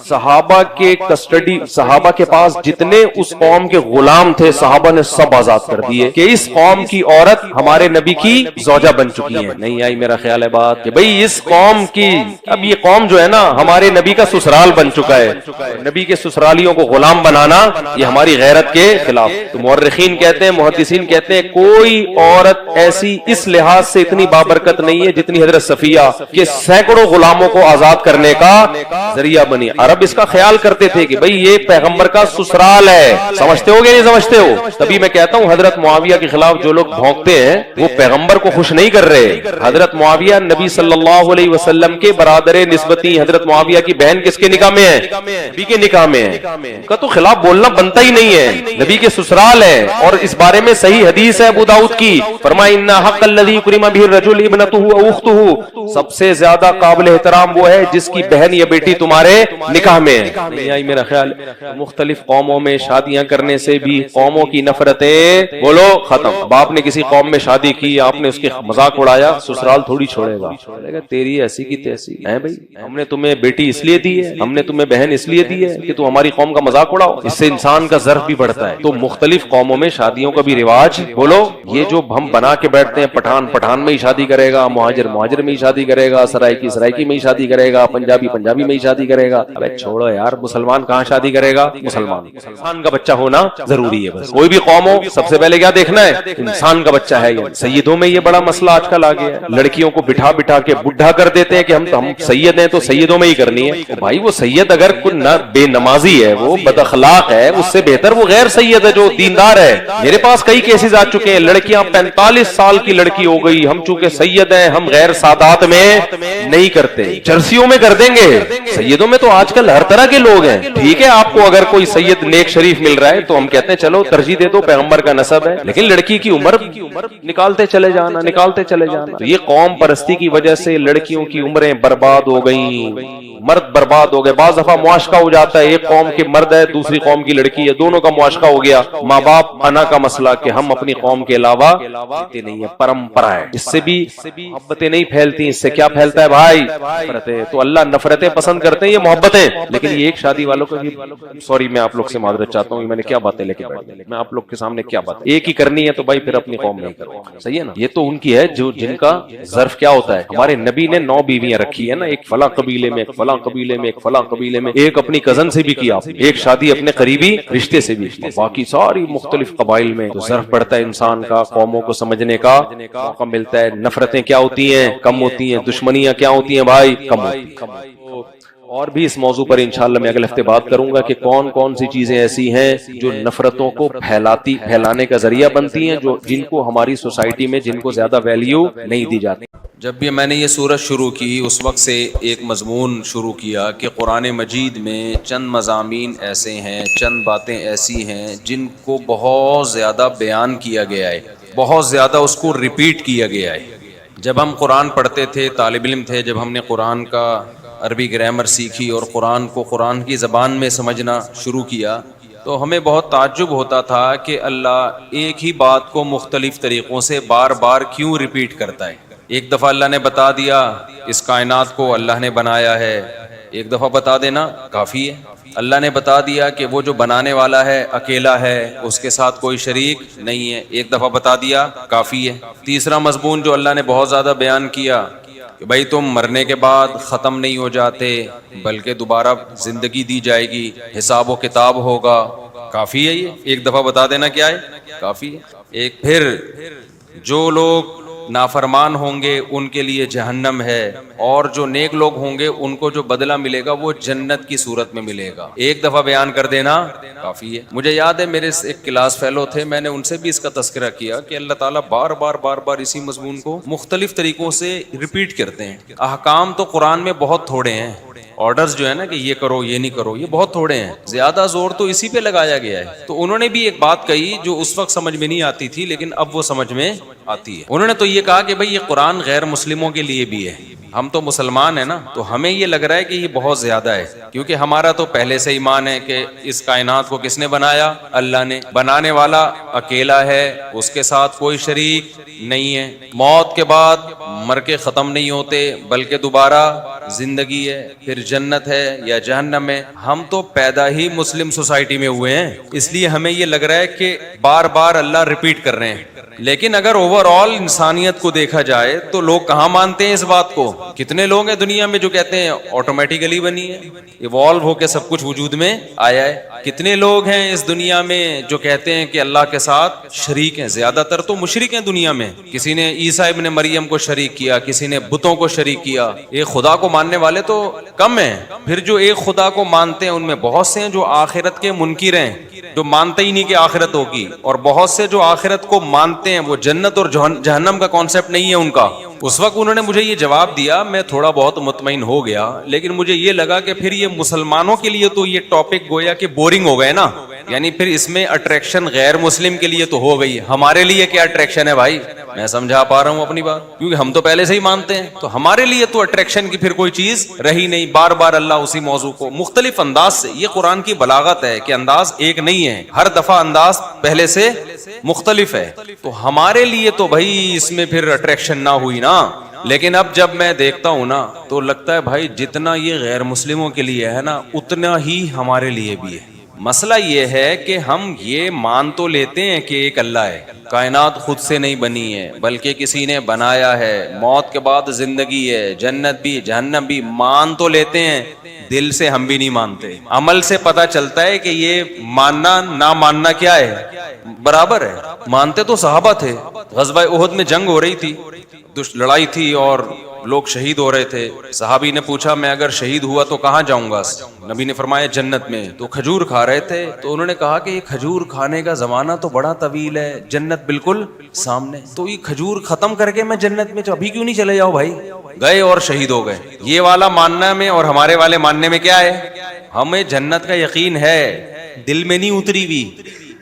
صحابہ کے کسٹڈی، صحابہ کے پاس جتنے اس قوم کے غلام تھے صحابہ نے سب آزاد کر دیے کہ اس قوم کی عورت ہمارے نبی کی زوجہ بن چکی ہے۔ نہیں آئی میرا خیال ہے بات کہ بھئی اس قوم کی، اب یہ قوم جو ہے نا ہمارے نبی کا سسرال بن چکا ہے، نبی کے سسرالیوں کو غلام بنانا یہ ہماری غیرت کے خلاف۔ تو مورخین کہتے ہیں، محدثین کہتے ہیں کوئی عورت ایسی اس لحاظ سے اتنی بابرکت نہیں ہے جتنی حضرت صفیہ کہ سینکڑوں غلاموں کو آزاد کرنے کا ذریعہ بنی۔ عرب اس کا خیال کرتے تھے کہ بھئی یہ پیغمبر کا سسرال ہے، سمجھتے ہو گے نہیں سمجھتے ہو؟ تبھی میں کہتا ہوں حضرت معاویہ کے خلاف جو لوگ بھونکتے ہیں وہ پیغمبر کو خوش نہیں کر رہے۔ حضرت معاویہ نبی صلی اللہ علیہ وسلم کے برادر نسبتی، حضرت معاویہ کی بہن کس کے نکاح میں ہے؟ نبی کے نکاح میں ہے، ان کا تو خلاف بولنا بنتا ہی نہیں ہے، نبی کے سسرال ہے۔ اور اس بارے میں صحیح حدیث ہے ابو داؤد کی، فرمایا ان حق الذی کرم به الرجل ابنته او اخته، سب سے زیادہ قابل احترام وہ ہے جس کی بہن یا بیٹی تمہارے نکاح میں ہے۔ نہیں آئی میرا خیال؟ مختلف قوموں میں شادیاں کرنے سے بھی قوموں کی نفرتیں بولو ختم۔ اب آپ نے کسی قوم میں شادی کی، آپ نے اس کے مذاق اڑایا، سسرال تھوڑی چھوڑے گا، تیری ایسی کی تیسی ہے بھائی، ہم نے تمہیں بیٹی اس لیے دی ہے، ہم نے تمہیں بہن اس لیے دی ہے کہ تو ہماری قوم کا مذاق اڑاؤ، اس سے انسان کا ظرف بھی بڑھتا ہے۔ تو مختلف قوموں میں شادیوں کا بھی رواج بولو، یہ جو ہم بنا کے بیٹھتے ہیں، پٹھان پٹھان میں ہی شادی کرے گا، مہاجر مہاجر میں ہی شادی کرے گا، سرائکی سرائکی میں ہی شادی کرے گا، پنجابی پنجابی میں ہی شادی کرے گا۔ ارے چھوڑو یار، مسلمان کہاں شادی کرے گا؟ مسلمان کا بچہ ہونا ضروری ہے۔ بس کوئی بھی قوم ہو سب سے پہلے کیا دیکھنا ہے؟ انسان کا بچہ ہے۔ سیدوں میں یہ بڑا مسئلہ آج کل آ گیا ہے، لڑکیوں کو بٹھا بٹھا کے بڈھا کر دیتے ہیں کہ ہم سید ہیں تو سیدوں میں ہی کرنی ہے۔ بھائی وہ سید اگر بے نمازی ہے، وہ بد اخلاق ہے، اس سے بہتر وہ غیر سید ہے جو دیندار ہے۔ میرے پاس کئی کیسز آ چکے ہیں، لڑکیاں 45 سال کی لڑکی ہو گئی، ہم چونکہ سید ہیں ہم غیر سادات میں نہیں کرتے، جرسیوں میں کر دیں گے۔ سیدوں میں تو آج کل ہر طرح کے لوگ ہیں۔ ٹھیک ہے آپ کو اگر کوئی سید نیک شریف مل رہا ہے تو ہم کہتے ہیں چلو ترجیح دے دو، پیغمبر کا نسب ہے، لیکن لڑکی کی عمر نکالتے چلے جانا، نکالتے چلے جانا۔ تو یہ قوم پرستی کی وجہ سے لڑکیوں کی عمریں برباد ہو گئیں، مرد برباد ہو گئے۔ بعض دفعہ معاشقہ ہو جاتا ہے، ایک قوم کے مرد ہے دوسری قوم کی لڑکی ہے، دونوں کا معاشقہ ہو گیا۔ ماں باپ انا کا مسئلہ کہ ہم اپنی قوم کے علاوہ کہتے نہیں ہے، پرمپرا ہے، اس سے بھی محبتیں نہیں پھیلتی۔ اس سے کیا پھیلتا ہے بھائی؟ نفرتیں۔ تو اللہ نفرتیں پسند کرتے ہیں، یہ محبتیں۔ لیکن یہ ایک شادی والوں کا بھی، سوری میں آپ لوگ سے معذرت چاہتا ہوں، میں نے کیا باتیں لے کے بیٹھ دی، میں آپ لوگ کے سامنے کیا بات، ایک ہی کرنی ہے تو بھائی پھر اپنی قوم نہیں کرو، صحیح ہے نا؟ یہ تو ان کی ہے جو جن کا ظرف کیا ہوتا ہے۔ ہمارے نبی نے 9 بیویاں رکھی ہے نا، ایک فلاں قبیلے میں، ایک فلاں قبیلے میں، ایک فلاں قبیلے میں، ایک اپنی کزن سے بھی کیا، ایک شادی اپنے قریبی رشتے سے بھی، باقی ساری مختلف قبائل میں تو ظرف پڑتا ہے انسان کا، قوموں کو سمجھنے کا موقع ملتا ہے۔ نفرتیں کیا ہوتی ہیں؟ کم ہوتی ہیں۔ دشمنیاں کیا ہوتی ہیں بھائی؟ کم ہوتی ہیں۔ اور بھی اس موضوع پر انشاءاللہ میں اگلے ہفتے بات کروں گا کہ کون کون سی چیزیں ایسی ہیں جو نفرتوں کو پھیلانے کا ذریعہ بنتی ہیں، جو جن کو ہماری سوسائٹی میں جن کو زیادہ ویلیو نہیں دی جاتی۔ جب بھی میں نے یہ سورت شروع کی اس وقت سے ایک مضمون شروع کیا کہ قرآن مجید میں چند مضامین ایسے ہیں، چند باتیں ایسی ہیں جن کو بہت زیادہ بیان کیا گیا ہے، بہت زیادہ اس کو ریپیٹ کیا گیا ہے۔ جب ہم قرآن پڑھتے تھے، طالب علم تھے، جب ہم نے قرآن کا عربی گرامر سیکھی اور قرآن کو قرآن کی زبان میں سمجھنا شروع کیا تو ہمیں بہت تعجب ہوتا تھا کہ اللہ ایک ہی بات کو مختلف طریقوں سے بار بار کیوں ریپیٹ کرتا ہے۔ ایک دفعہ اللہ نے بتا دیا اس کائنات کو اللہ نے بنایا ہے، ایک دفعہ بتا دینا کافی ہے۔ اللہ نے بتا دیا کہ وہ جو بنانے والا ہے اکیلا ہے، اس کے ساتھ کوئی شریک نہیں ہے، ایک دفعہ بتا دیا کافی ہے۔ تیسرا مضمون جو اللہ نے بہت زیادہ بیان کیا کہ بھائی تم مرنے کے بعد ختم نہیں ہو جاتے بلکہ دوبارہ زندگی دی جائے گی، حساب و کتاب ہوگا، کافی ہے۔ یہ ایک دفعہ بتا دینا کیا ہے؟ کافی ہے۔ ایک پھر جو لوگ نافرمان ہوں گے ان کے لیے جہنم ہے، اور جو نیک لوگ ہوں گے ان کو جو بدلہ ملے گا وہ جنت کی صورت میں ملے گا۔ ایک دفعہ بیان کر دینا کافی ہے۔ مجھے یاد ہے میرے ایک کلاس فیلو تھے، میں نے ان سے بھی اس کا تذکرہ کیا کہ اللہ تعالیٰ بار بار اسی مضمون کو مختلف طریقوں سے ریپیٹ کرتے ہیں۔ احکام تو قرآن میں بہت تھوڑے ہیں، آرڈرز جو ہے نا کہ یہ کرو یہ نہیں کرو، یہ بہت تھوڑے ہیں، زیادہ زور تو اسی پہ لگایا گیا ہے. تو انہوں نے بھی ایک بات کہی جو اس وقت سمجھ میں نہیں آتی تھی لیکن اب وہ سمجھ میں آتی ہے. انہوں نے تو یہ کہا کہ بھائی یہ قرآن غیر مسلموں کے لیے بھی ہے، ہم تو مسلمان ہیں نا، تو ہمیں یہ لگ رہا ہے کہ یہ بہت زیادہ ہے، کیونکہ ہمارا تو پہلے سے ایمان ہے کہ اس کائنات کو کس نے بنایا؟ اللہ نے. بنانے والا اکیلا ہے، اس کے ساتھ کوئی شریک نہیں ہے. موت کے بعد مر کے ختم نہیں ہوتے بلکہ دوبارہ زندگی ہے، پھر جنت ہے یا جہنم ہے. ہم تو پیدا ہی مسلم سوسائٹی میں ہوئے ہیں، اس لیے ہمیں یہ لگ رہا ہے کہ بار بار اللہ ریپیٹ کر رہے ہیں. لیکن اگر اوور آل انسانیت کو دیکھا جائے تو لوگ کہاں مانتے ہیں اس بات کو؟ کتنے لوگ ہیں دنیا میں جو کہتے ہیں آٹومیٹیکلی بنی ہے، ایوالو ہو کے سب کچھ وجود میں آیا ہے؟ کتنے لوگ ہیں اس دنیا میں جو کہتے ہیں کہ اللہ کے ساتھ شریک ہیں؟ زیادہ تر تو مشرک ہیں دنیا میں. کسی نے عیسیٰ ابن مریم کو شریک کیا، کسی نے بتوں کو شریک کیا. ایک خدا کو ماننے والے تو کم ہیں، پھر جو ایک خدا کو مانتے ہیں ان میں بہت سے ہیں جو آخرت کے منکر ہیں، جو مانتے ہی نہیں کہ آخرت ہوگی، اور بہت سے جو آخرت کو مانتے ہیں، وہ جنت اور جہنم کا کانسیپٹ نہیں ہے ان کا. اس وقت انہوں نے مجھے یہ جواب دیا، میں تھوڑا بہت مطمئن ہو گیا، لیکن مجھے یہ لگا کہ پھر یہ مسلمانوں کے لیے تو یہ ٹاپک گویا کہ بورنگ ہو گئے نا، یعنی پھر اس میں اٹریکشن غیر مسلم کے لیے تو ہو گئی، ہمارے لیے کیا اٹریکشن ہے بھائی؟ میں سمجھا پا رہا ہوں اپنی بات، کیونکہ ہم تو پہلے سے ہی مانتے ہیں، تو ہمارے لیے تو اٹریکشن کی پھر کوئی چیز رہی نہیں. بار بار اللہ اسی موضوع کو مختلف انداز سے، یہ قرآن کی بلاغت ہے کہ انداز ایک نہیں ہے، ہر دفعہ انداز پہلے سے مختلف ہے. تو ہمارے لیے تو بھائی اس میں پھر اٹریکشن نہ ہوئی نا. لیکن اب جب میں دیکھتا ہوں نا تو لگتا ہے بھائی جتنا یہ غیر مسلموں کے لیے ہے نا اتنا ہی ہمارے لیے بھی ہے. مسئلہ یہ ہے کہ ہم یہ مان تو لیتے ہیں کہ ایک اللہ ہے، کائنات خود سے نہیں بنی ہے بلکہ کسی نے بنایا ہے، موت کے بعد زندگی ہے، جنت بھی جہنم بھی، مان تو لیتے ہیں، دل سے ہم بھی نہیں مانتے. عمل سے پتہ چلتا ہے کہ یہ ماننا نہ ماننا کیا ہے، برابر ہے. مانتے تو صحابہ تھے، غزوہ احد میں جنگ ہو رہی تھی، لڑائی تھی اور لوگ شہید ہو رہے تھے. صحابی نے پوچھا میں اگر شہید ہوا تو کہاں جاؤں گا؟ نبی نے فرمایا جنت میں. تو کھجور کھا رہے تھے تو انہوں نے کہا کہ یہ کھجور کھانے کا زمانہ تو بڑا طویل ہے، جنت بالکل سامنے، تو یہ کھجور ختم کر کے میں جنت میں ابھی کیوں نہیں چلے جاؤ بھائی؟ گئے اور شہید ہو گئے. یہ والا ماننا میں اور ہمارے والے ماننے میں کیا ہے؟ ہمیں جنت کا یقین ہے، دل میں نہیں اتری ہوئی.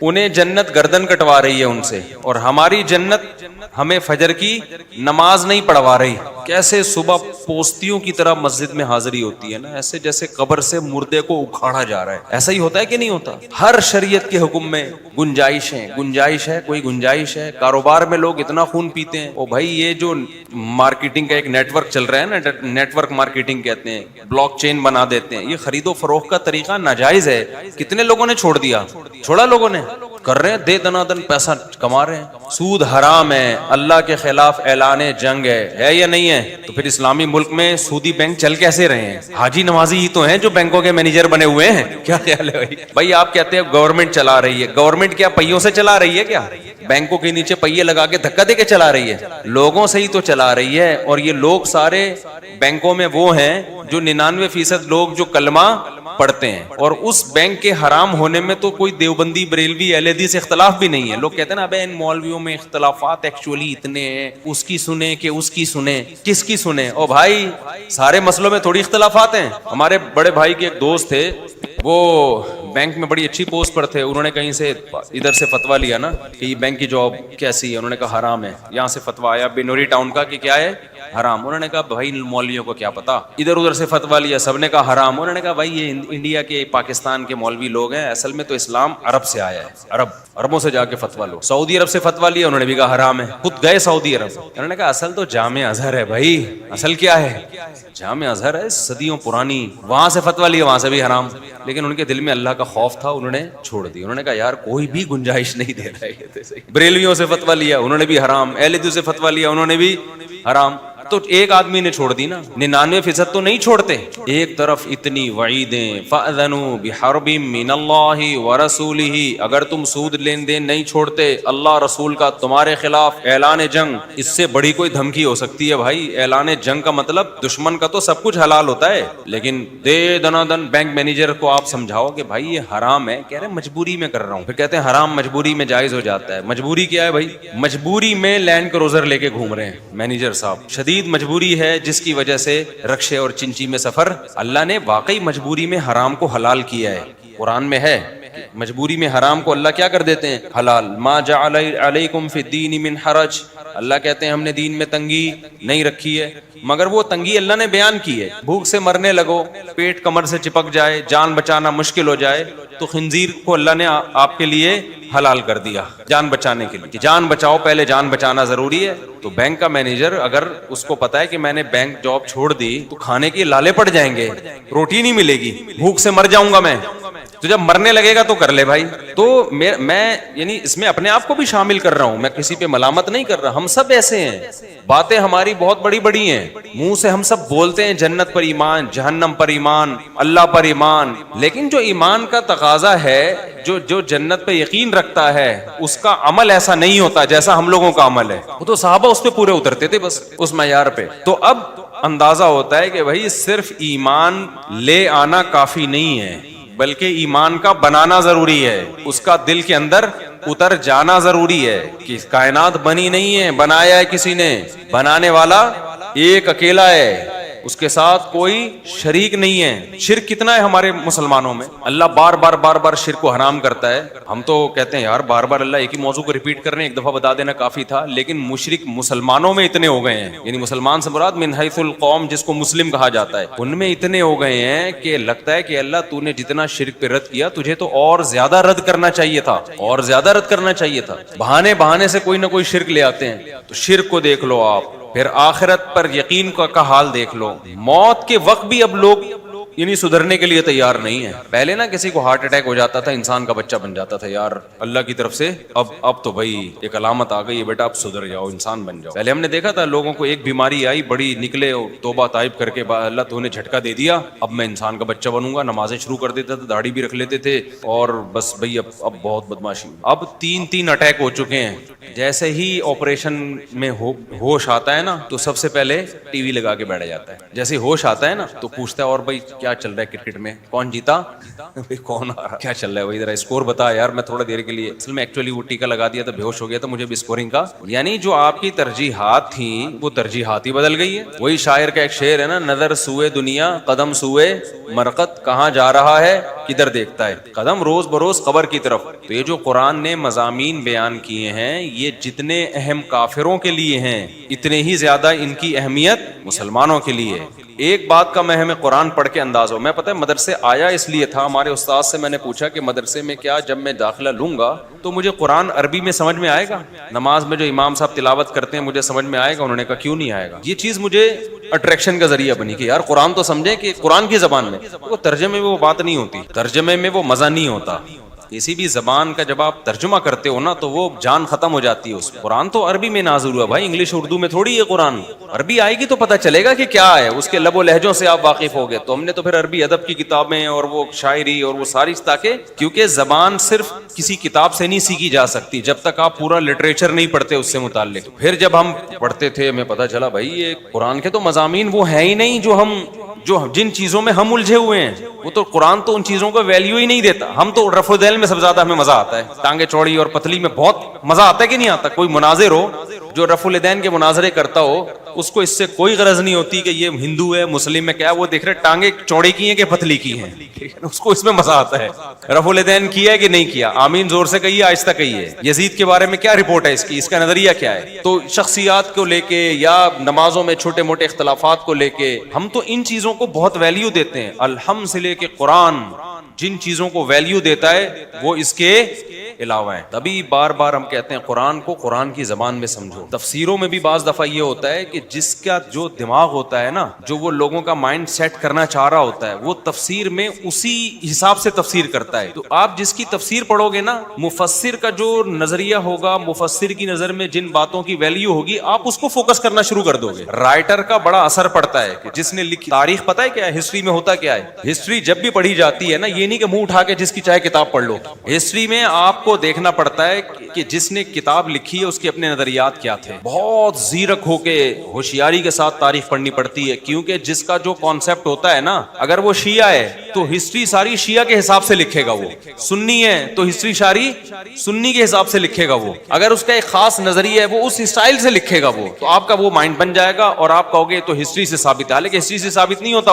انہیں جنت گردن کٹوا رہی ہے ان سے، اور ہماری جنت ہمیں فجر کی نماز نہیں پڑھوا رہی. کیسے صبح پوستیوں کی طرح مسجد میں حاضری ہوتی ہے نا، ایسے جیسے قبر سے مردے کو اکھاڑا جا رہا ہے. ایسا ہی ہوتا ہے کہ نہیں ہوتا؟ ہر شریعت کے حکم میں گنجائش ہے، کوئی گنجائش ہے. کاروبار میں لوگ اتنا خون پیتے ہیں، او بھائی یہ جو مارکیٹنگ کا ایک نیٹ ورک چل رہا ہے نا، نیٹ ورک مارکیٹنگ کہتے ہیں، بلاک چین بنا دیتے ہیں، یہ خرید و فروخت کا طریقہ ناجائز ہے. کتنے لوگوں نے چھوڑ دیا؟ چھوڑا لوگوں نے، کر رہے ہیں، دے دنا دن پیسہ کما رہے ہیں. سود حرام ہے، اللہ کے خلاف اعلان جنگ ہے یا نہیں ہے؟ تو پھر اسلامی ملک میں سودی بینک چل کیسے رہے ہیں؟ حاجی نمازی ہی تو ہیں جو بینکوں کے مینیجر بنے ہوئے ہیں. کیا خیال ہے بھائی؟ آپ کہتے ہیں گورنمنٹ چلا رہی ہے، گورنمنٹ کیا پہیوں سے چلا رہی ہے؟ کیا بینکوں کے نیچے پہیے لگا کے دھکا دے کے چلا رہی ہے؟ لوگوں سے ہی تو چلا رہی ہے. اور یہ لوگ سارے بینکوں میں وہ ہیں جو 99% لوگ جو کلمہ پڑھتے ہیں، اور اس بینک کے حرام ہونے میں تو کوئی دیوبندی بریلوی اہل حدیث اختلاف بھی نہیں ہے. لوگ کہتے ہیں نا ابے ان مولویوں میں اختلافات ایکچولی اتنے ہیں، اس کی سنیں کہ اس کی سنیں، کس کی سنیں؟ او بھائی سارے مسئلوں میں تھوڑی اختلافات ہیں. ہمارے بڑے بھائی کے ایک دوست تھے، وہ بینک میں بڑی اچھی پوسٹ پر تھے. انہوں نے کہیں سے ادھر سے فتویٰ لیا نا کہ یہ بینک کی جاب کیسی ہے، انہوں نے کہا حرام ہے. یہاں سے فتویٰ آیا بنوری ٹاؤن کا کہ کیا ہے؟ حرام. انہوں نے کہا بھائی مولویوں کو کیا پتا، ادھر ادھر سے فتویٰ لیا، سب نے کہا حرام. انہوں نے کہا بھائی یہ انڈیا کے پاکستان کے مولوی لوگ ہیں، اصل میں تو اسلام عرب سے آیا ہے، عربوں سے جا کے فتویٰ لو. سعودی عرب سے فتویٰ لیا، انہوں نے بھی کہا حرام ہے. خود گئے سعودی عرب، انہوں نے کہا اصل تو جامع ازہر ہے بھائی، اصل کیا ہے؟ جامع ازہر ہے، صدیوں پرانی، وہاں سے فتویٰ لیا، وہاں سے بھی حرام. لیکن ان کے دل میں اللہ کا خوف تھا، انہوں نے چھوڑ دی. انہوں نے کہا یار کوئی بھی گنجائش نہیں دے رہا ہے. بریلویوں سے فتویٰ لیا، انہوں نے بھی حرام. اہل حدیث سے فتویٰ لیا، انہوں نے بھی حرام. تو ایک آدمی نے چھوڑ دی نا، 99% تو نہیں چھوڑتے. ایک طرف اتنی وعیدیں، فَأْذَنُوا بِحَرْبٍ مِّنَ اللَّهِ وَرَسُولِهِ، اگر تم سود لین دین نہیں چھوڑتے، اللہ رسول کا تمہارے خلاف اعلان جنگ، اس سے بڑی کوئی دھمکی ہو سکتی ہے بھائی؟ اعلان جنگ کا مطلب دشمن کا تو سب کچھ حلال ہوتا ہے، لیکن دے دنا دن بینک مینیجر کو آپ سمجھاؤ کہ بھائی یہ حرام ہے، کہہ رہے مجبوری میں کر رہا ہوں. پھر کہتے ہیں حرام مجبوری میں جائز ہو جاتا ہے. مجبوری کیا ہے بھائی؟ مجبوری میں لینڈ کروزر لے کے گھوم رہے ہیں مینیجر صاحب، شدید شدید مجبوری ہے جس کی وجہ سے رکشے اور چنچی میں سفر. اللہ نے واقعی مجبوری میں حرام کو حلال کیا ہے. قرآن میں ہے مجبوری میں حرام کو اللہ کیا کر دیتے ہیں؟ حلال. ما جعل علیکم فی الدین من حرج. اللہ کہتے ہیں ہم نے دین میں تنگی نہیں رکھی ہے، مگر وہ تنگی اللہ نے بیان کی ہے. بھوک سے مرنے لگو، پیٹ کمر سے چپک جائے، جان بچانا مشکل ہو جائے تو خنزیر کو اللہ نے آپ کے لیے حلال کر دیا جان بچانے کے لیے. جان بچاؤ، پہلے جان بچانا ضروری ہے. تو بینک کا مینیجر اگر اس کو پتا ہے کہ میں نے بینک جاب چھوڑ دی تو کھانے کے لالے پڑ جائیں گے، روٹی نہیں ملے گی، بھوک سے مر جاؤں گا میں، تو جب مرنے لگے گا تو کر لے بھائی. تو میں یعنی اس میں اپنے آپ کو بھی شامل کر رہا ہوں، میں کسی پہ ملامت نہیں کر رہا. ہم سب ایسے ہیں، باتیں ہماری بہت بڑی بڑی ہیں، منہ سے ہم سب بولتے ہیں جنت پر ایمان، جہنم پر ایمان، اللہ پر ایمان، لیکن جو ایمان کا تقاضا ہے، جو جنت پہ یقین رکھتا ہے، اس کا عمل ایسا نہیں ہوتا جیسا ہم لوگوں کا عمل ہے. وہ تو صحابہ اس پہ پورے اترتے تھے بس اس معیار پہ. تو اب اندازہ ہوتا ہے کہ بھائی صرف ایمان لے آنا کافی نہیں ہے، بلکہ ایمان کا بنانا ضروری ہے، اس کا دل کے اندر اتر جانا ضروری ہے کہ کائنات بنی نہیں ہے، بنایا ہے کسی نے. بنانے والا ایک اکیلا ہے، اس کے ساتھ کوئی شریک نہیں ہے. شرک کتنا ہے ہمارے مسلمانوں میں؟ اللہ بار بار شرک کو حرام کرتا ہے. ہم تو کہتے ہیں یار بار بار اللہ ایک ہی موضوع کو ریپیٹ کر رہے ہیں، ایک دفعہ بتا دینا کافی تھا. لیکن مشرک مسلمانوں میں اتنے ہو گئے ہیں، یعنی مسلمان سے مراد من حیث القوم جس کو مسلم کہا جاتا ہے، ان میں اتنے ہو گئے ہیں کہ لگتا ہے کہ اللہ تو نے جتنا شرک پہ رد کیا تجھے تو اور زیادہ رد کرنا چاہیے تھا، اور زیادہ رد کرنا چاہیے تھا. بہانے سے کوئی نہ کوئی شرک لے آتے ہیں. تو شرک کو دیکھ لو آپ، پھر آخرت پر یقین کا حال دیکھ لو. موت کے وقت بھی اب لوگ یعنی سدھرنے کے لیے تیار نہیں ہے. پہلے نا کسی کو ہارٹ اٹیک ہو جاتا تھا، انسان کا بچہ بن جاتا تھا، یار اللہ کی طرف سے اب تو بھائی ایک علامت آ گئی ہے بیٹا، اب سدھر جاؤ، انسان بن جاؤ. پہلے ہم نے دیکھا تھا لوگوں کو ایک بیماری آئی بڑی، نکلے توبہ طائب کر کے اللہ تو نے جھٹکا دے دیا، اب میں انسان کا بچہ بنوں گا، نمازیں شروع کر دیتا تھا، داڑھی بھی رکھ لیتے تھے، اور بس بھائی اب بہت بدماشی. اب تین اٹیک ہو چکے ہیں. جیسے ہی آپریشن میں ہوش آتا ہے نا تو سب سے پہلے ٹی وی لگا کے بیٹھ جاتا ہے. جیسے ہوش آتا ہے نا تو پوچھتا ہے اور بھائی کیا چل رہا ہے کرکٹ میں، کون جیتا، کون آ رہا، کیا چل رہا ہے بھائی، ذرا اسکور بتا یار، میں تھوڑا دیر کے لیے اصل میں ایکچولی وہ ٹیکا لگا دیا تھا، بے ہوش ہو گیا تھا، مجھے بھی اسکورنگ کا. یعنی جو آپ کی ترجیحات تھیں وہ ترجیحات ہی بدل گئی ہے. وہی شاعر کا ایک شعر ہے نا، نظر سوئے دنیا قدم سوئے مرقت، کہاں جا رہا ہے کدھر دیکھتا ہے، قدم روز بروز قبر کی طرف. تو یہ جو قرآن نے مضامین بیان کیے ہیں یہ جتنے اہم کافروں کے لیے ہیں اتنے ہی زیادہ ان کی اہمیت مسلمانوں کے لیے. ایک بات کا میں ہمیں قرآن پڑھ کے انداز ہو، میں پتہ ہے مدرسے آیا اس لیے تھا، ہمارے استاد سے میں نے پوچھا کہ مدرسے میں کیا جب میں داخلہ لوں گا تو مجھے قرآن عربی میں سمجھ میں آئے گا، نماز میں جو امام صاحب تلاوت کرتے ہیں مجھے سمجھ میں آئے گا؟ انہوں نے کہا کیوں نہیں آئے گا. یہ چیز مجھے اٹریکشن کا ذریعہ بنی کہ یار قرآن تو سمجھیں کہ قرآن کی زبان میں، وہ ترجمے میں وہ بات نہیں ہوتی، ترجمے میں وہ مزہ نہیں ہوتا. کسی بھی زبان کا جب آپ ترجمہ کرتے ہو نا تو وہ جان ختم ہو جاتی ہے اس میں. قرآن تو عربی میں نازل ہوا بھائی، انگلش اردو میں تھوڑی ہے قرآن. عربی آئے گی تو پتہ چلے گا کہ کیا ہے، اس کے لب و لہجوں سے آپ واقف ہو گئے. تو ہم نے تو پھر عربی ادب کی کتابیں اور وہ شاعری اور وہ ساری، تاکہ کیونکہ زبان صرف کسی کتاب سے نہیں سیکھی جا سکتی جب تک آپ پورا لٹریچر نہیں پڑھتے اس سے متعلق. پھر جب ہم پڑھتے تھے ہمیں پتہ چلا بھائی یہ قرآن کے تو مضامین وہ ہیں ہی نہیں جو جن چیزوں میں ہم الجھے ہوئے ہیں. وہ تو قرآن تو ان چیزوں کو ویلیو ہی نہیں دیتا. ہم تو رفع الدین میں سب زیادہ ہمیں مزہ آتا ہے، ٹانگیں چوڑی اور پتلی میں بہت مزہ آتا ہے کہ نہیں آتا؟ کوئی مناظر ہو جو رفع الدین کے مناظرے کرتا ہو اس کو اس سے کوئی غرض نہیں ہوتی کہ یہ ہندو ہے مسلم میں کیا، وہ دیکھ رہے ٹانگیں چوڑی کی ہیں کہ پتلی کی ہیں، اس کو اس میں مزہ آتا ہے. رفع الدین کیا ہے کہ نہیں کیا، آمین زور سے کہیے آہستہ کہیے، یزید کے بارے میں کیا رپورٹ ہے اس کا نظریہ کیا ہے. تو شخصیات کو لے کے یا نمازوں میں چھوٹے موٹے اختلافات کو لے کے ہم تو ان چیزوں کو بہت ویلیو دیتے ہیں. الحمد سے لے کے قرآن جن چیزوں کو ویلیو دیتا ہے وہ اس کے علاوہ ہیں. تبھی بار بار ہم کہتے ہیں قرآن کو قرآن کی زبان میں سمجھو. تفسیروں میں بھی بعض دفعہ یہ ہوتا ہے کہ جس کا جو دماغ ہوتا ہے نا، جو وہ لوگوں کا مائنڈ سیٹ کرنا چاہ رہا ہوتا ہے، وہ تفسیر میں اسی حساب سے تفسیر کرتا ہے. تو آپ جس کی تفسیر پڑھو گے نا، مفسر کا جو نظریہ ہوگا، مفسر کی نظر میں جن باتوں کی ویلیو ہوگی آپ اس کو فوکس کرنا شروع کر دو گے. رائٹر کا بڑا اثر پڑتا ہے کہ جس نے لکھی. تاریخ پتہ ہے کیا ہے، ہسٹری میں ہوتا کیا ہے، ہسٹری جب بھی پڑھی جاتی ہے نا، یہ نہیں کہ منہ اٹھا کے جس کی چاہے کتاب پڑھ لو. ہسٹری میں آپ کو دیکھنا پڑتا ہے کہ جس نے کتاب لکھی ہے اس کے اپنے نظریات کیا تھے. بہت زیرک ہو کے ہوشیاری کے ساتھ تاریخ پڑھنی پڑتی ہے, کیونکہ جس کا جو کانسیپٹ ہوتا ہے نا, اگر وہ شیعہ ہے تو ہسٹری ساری شیعہ کے حساب سے لکھے گا, وہ سنی ہے تو ہسٹری ساری سنی کے حساب سے لکھے گا, وہ اگر اس کا ایک خاص نظریہ ہے وہ اس اسٹائل سے لکھے گا, وہ تو آپ کا وہ مائنڈ بن جائے گا اور آپ کہو گے تو ہسٹری سے ثابت ہے. لیکن ہسٹری سے ثابت نہیں ہوتا,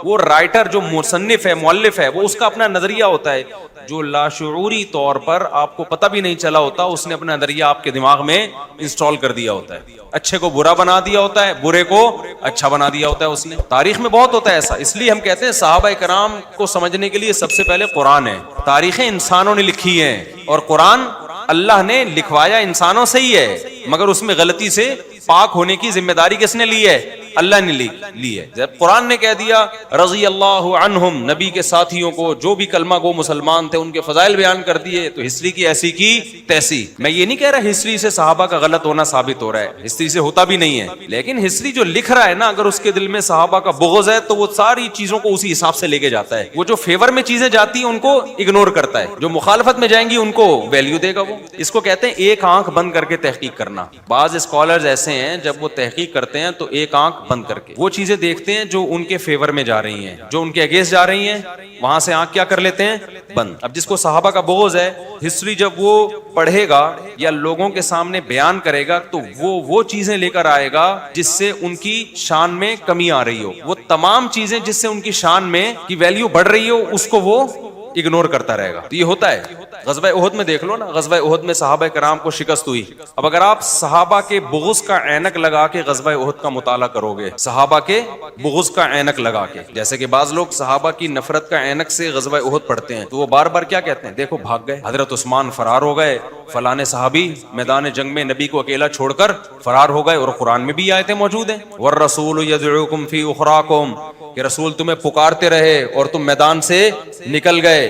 وہ رائٹر جو مصنف ہے, مؤلف ہے, وہ اس کا اپنا نظریہ ہوتا ہے جو لاشعوری طور پر آپ کو پتہ بھی نہیں چلا ہوتا, اس نے اپنا نظریہ آپ کے دماغ میں انسٹال کر دیا ہوتا ہے. اچھے کو برا بنا دیا ہوتا ہے, برے کو اچھا بنا دیا ہوتا ہے اس نے. تاریخ میں بہت ہوتا ہے ایسا. اس لیے ہم کہتے ہیں صحابہ کرام کو سمجھنے کے لیے سب سے پہلے قرآن ہے. تاریخیں انسانوں نے لکھی ہیں اور قرآن اللہ نے لکھوایا انسانوں سے ہی ہے, مگر اس میں غلطی سے پاک ہونے کی ذمہ داری کس نے لی ہے؟ اللہ نے لی ہے. جب قرآن نے کہہ دیا رضی اللہ عنہم, نبی کے ساتھیوں کو جو بھی کلمہ گو مسلمان تھے ان کے فضائل بیان کر دیے, تو ہسٹری کی ایسی کی تیسی. میں یہ نہیں کہہ رہا ہسٹری سے صحابہ کا غلط ہونا ثابت ہو رہا ہے, ہسٹری سے ہوتا بھی نہیں ہے, لیکن ہسٹری جو لکھ رہا ہے نا, اگر اس کے دل میں صحابہ کا بغض ہے تو وہ ساری چیزوں کو اسی حساب سے لے کے جاتا ہے. وہ جو فیور میں چیزیں جاتی ہیں ان کو اگنور کرتا ہے, جو مخالفت میں جائیں گی ان کو ویلیو دے گا. وہ اس کو کہتے ہیں ایک آنکھ بند کر کے تحقیق کرنا. بعض اسکالرز ایسے ہیں جب وہ تحقیق کرتے ہیں تو ایک آنکھ بند کر کے وہ چیزیں دیکھتے ہیں جو ان کے فیور میں جا رہی ہیں, جو ان کے اگینسٹ جا رہی ہیں, وہاں سے آنکھ کیا کر لیتے ہیں؟ بند. اب جس کو صحابہ کا بغض ہے, ہسٹری جب وہ پڑھے گا یا لوگوں کے سامنے بیان کرے گا تو وہ چیزیں لے کر آئے گا جس سے ان کی شان میں کمی آ رہی ہو. وہ تمام چیزیں جس سے ان کی شان میں کی ویلیو بڑھ رہی ہو اس کو وہ اگنور کرتا رہے گا. تو یہ ہوتا ہے. غزوہ احد میں دیکھ لو نا, غزوہ احد میں صحابہ کرام کو شکست ہوئی. اب اگر آپ صحابہ کے بغض کا عینک لگا کے غزوہ احد کا مطالعہ کرو گے, صحابہ کے بغض کا عینک لگا کے, جیسے کہ بعض لوگ صحابہ کی نفرت کا عینک سے غزوہ احد پڑھتے ہیں, تو وہ بار بار کیا کہتے ہیں؟ دیکھو بھاگ گئے, حضرت عثمان فرار ہو گئے, فلاں صحابی میدان جنگ میں نبی کو اکیلا چھوڑ کر فرار ہو گئے, اور قرآن میں بھی آیتیں موجود ہیں والرسول یدعوکم فی اخراکم, کہ رسول تمہیں پکارتے رہے اور تم میدان سے نکل گئے.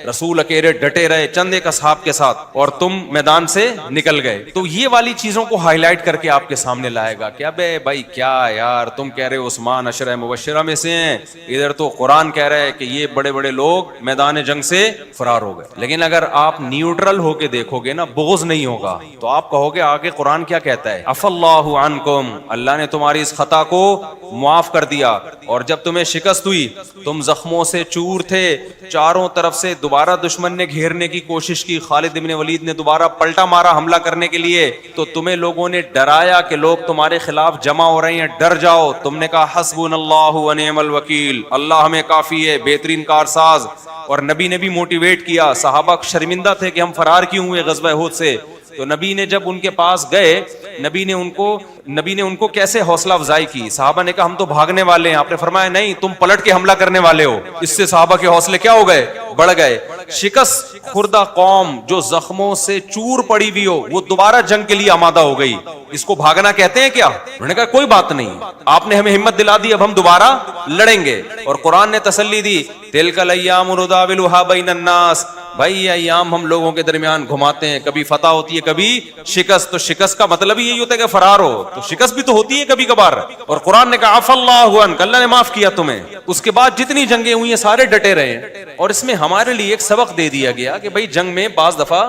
رسول اکیلے ڈٹے رہے چند ایک اصحاب کے ساتھ اور تم میدان سے نکل گئے. تو یہ والی چیزوں کو ہائی لائٹ کر کے آپ کے سامنے لائے گا کہ ابے بھائی کیا یار, تم کہہ رہے ہو عثمان عشرہ مبشرہ میں سے ہیں, ادھر تو قرآن کہہ رہے ہے کہ یہ بڑے بڑے لوگ میدان جنگ سے فرار ہو گئے. لیکن اگر آپ نیوٹرل ہو کے دیکھو گے نا, بغض نہیں ہوگا, تو آپ کہو گے آگے قرآن کیا کہتا ہے؟ عفا اللہ عنکم, اللہ نے تمہاری اس خطا کو معاف کر دیا, اور جب تمہیں شکست ہوئی تم زخموں سے چور تھے, چاروں طرف سے دوبارہ دشمن نے گھیرنے کی کوشش کی, خالد بن ولید نے دوبارہ پلٹا مارا حملہ کرنے کے لیے, تو تمہیں لوگوں نے ڈرایا کہ لوگ تمہارے خلاف جمع ہو رہے ہیں, ڈر جاؤ. تم نے کہا حسبنا اللہ ونعم الوکیل, اللہ ہمیں کافی ہے, بہترین کارساز. اور نبی نے بھی موٹیویٹ کیا. صحابہ شرمندہ تھے کہ ہم فرار کیوں ہوئے غزوہ احد سے, تو نبی نے جب ان کے پاس گئے, نبی نے ان کو کیسے حوصلہ افزائی کی. صحابہ نے کہا ہم تو بھاگنے والے ہیں, آپ نے فرمایا نہیں, تم پلٹ کے حملہ کرنے والے ہو. اس سے صحابہ کے حوصلے کیا ہو گئے؟ بڑھ گئے. شکست خوردہ قوم جو زخموں سے چور پڑی ہوئی ہو, وہ دوبارہ جنگ کے لیے آمادہ ہو گئی. اس کو بھاگنا کہتے ہیں کیا؟ انہوں نے کہا کوئی بات نہیں, آپ نے ہمیں ہمت دلا دی, اب ہم دوبارہ لڑیں گے. اور قرآن نے تسلی دی, تلک الایام نداولها بین الناس, بھائی یہ ایام ہم لوگوں کے درمیان گھماتے ہیں, کبھی فتح ہوتی ہے کبھی شکست. تو شکست کا مطلب ہی یہی ہوتا ہے کہ فرار ہو, تو شکست بھی تو ہوتی ہے کبھی کبھار. اور قرآن نے کہا عفا اللہ عنک, اللہ نے معاف کیا تمہیں. اس کے بعد جتنی جنگیں ہوئی ہیں سارے ڈٹے رہے ہیں. اور اس میں ہمارے لیے ایک سبق دے دیا گیا کہ بھائی جنگ میں بعض دفعہ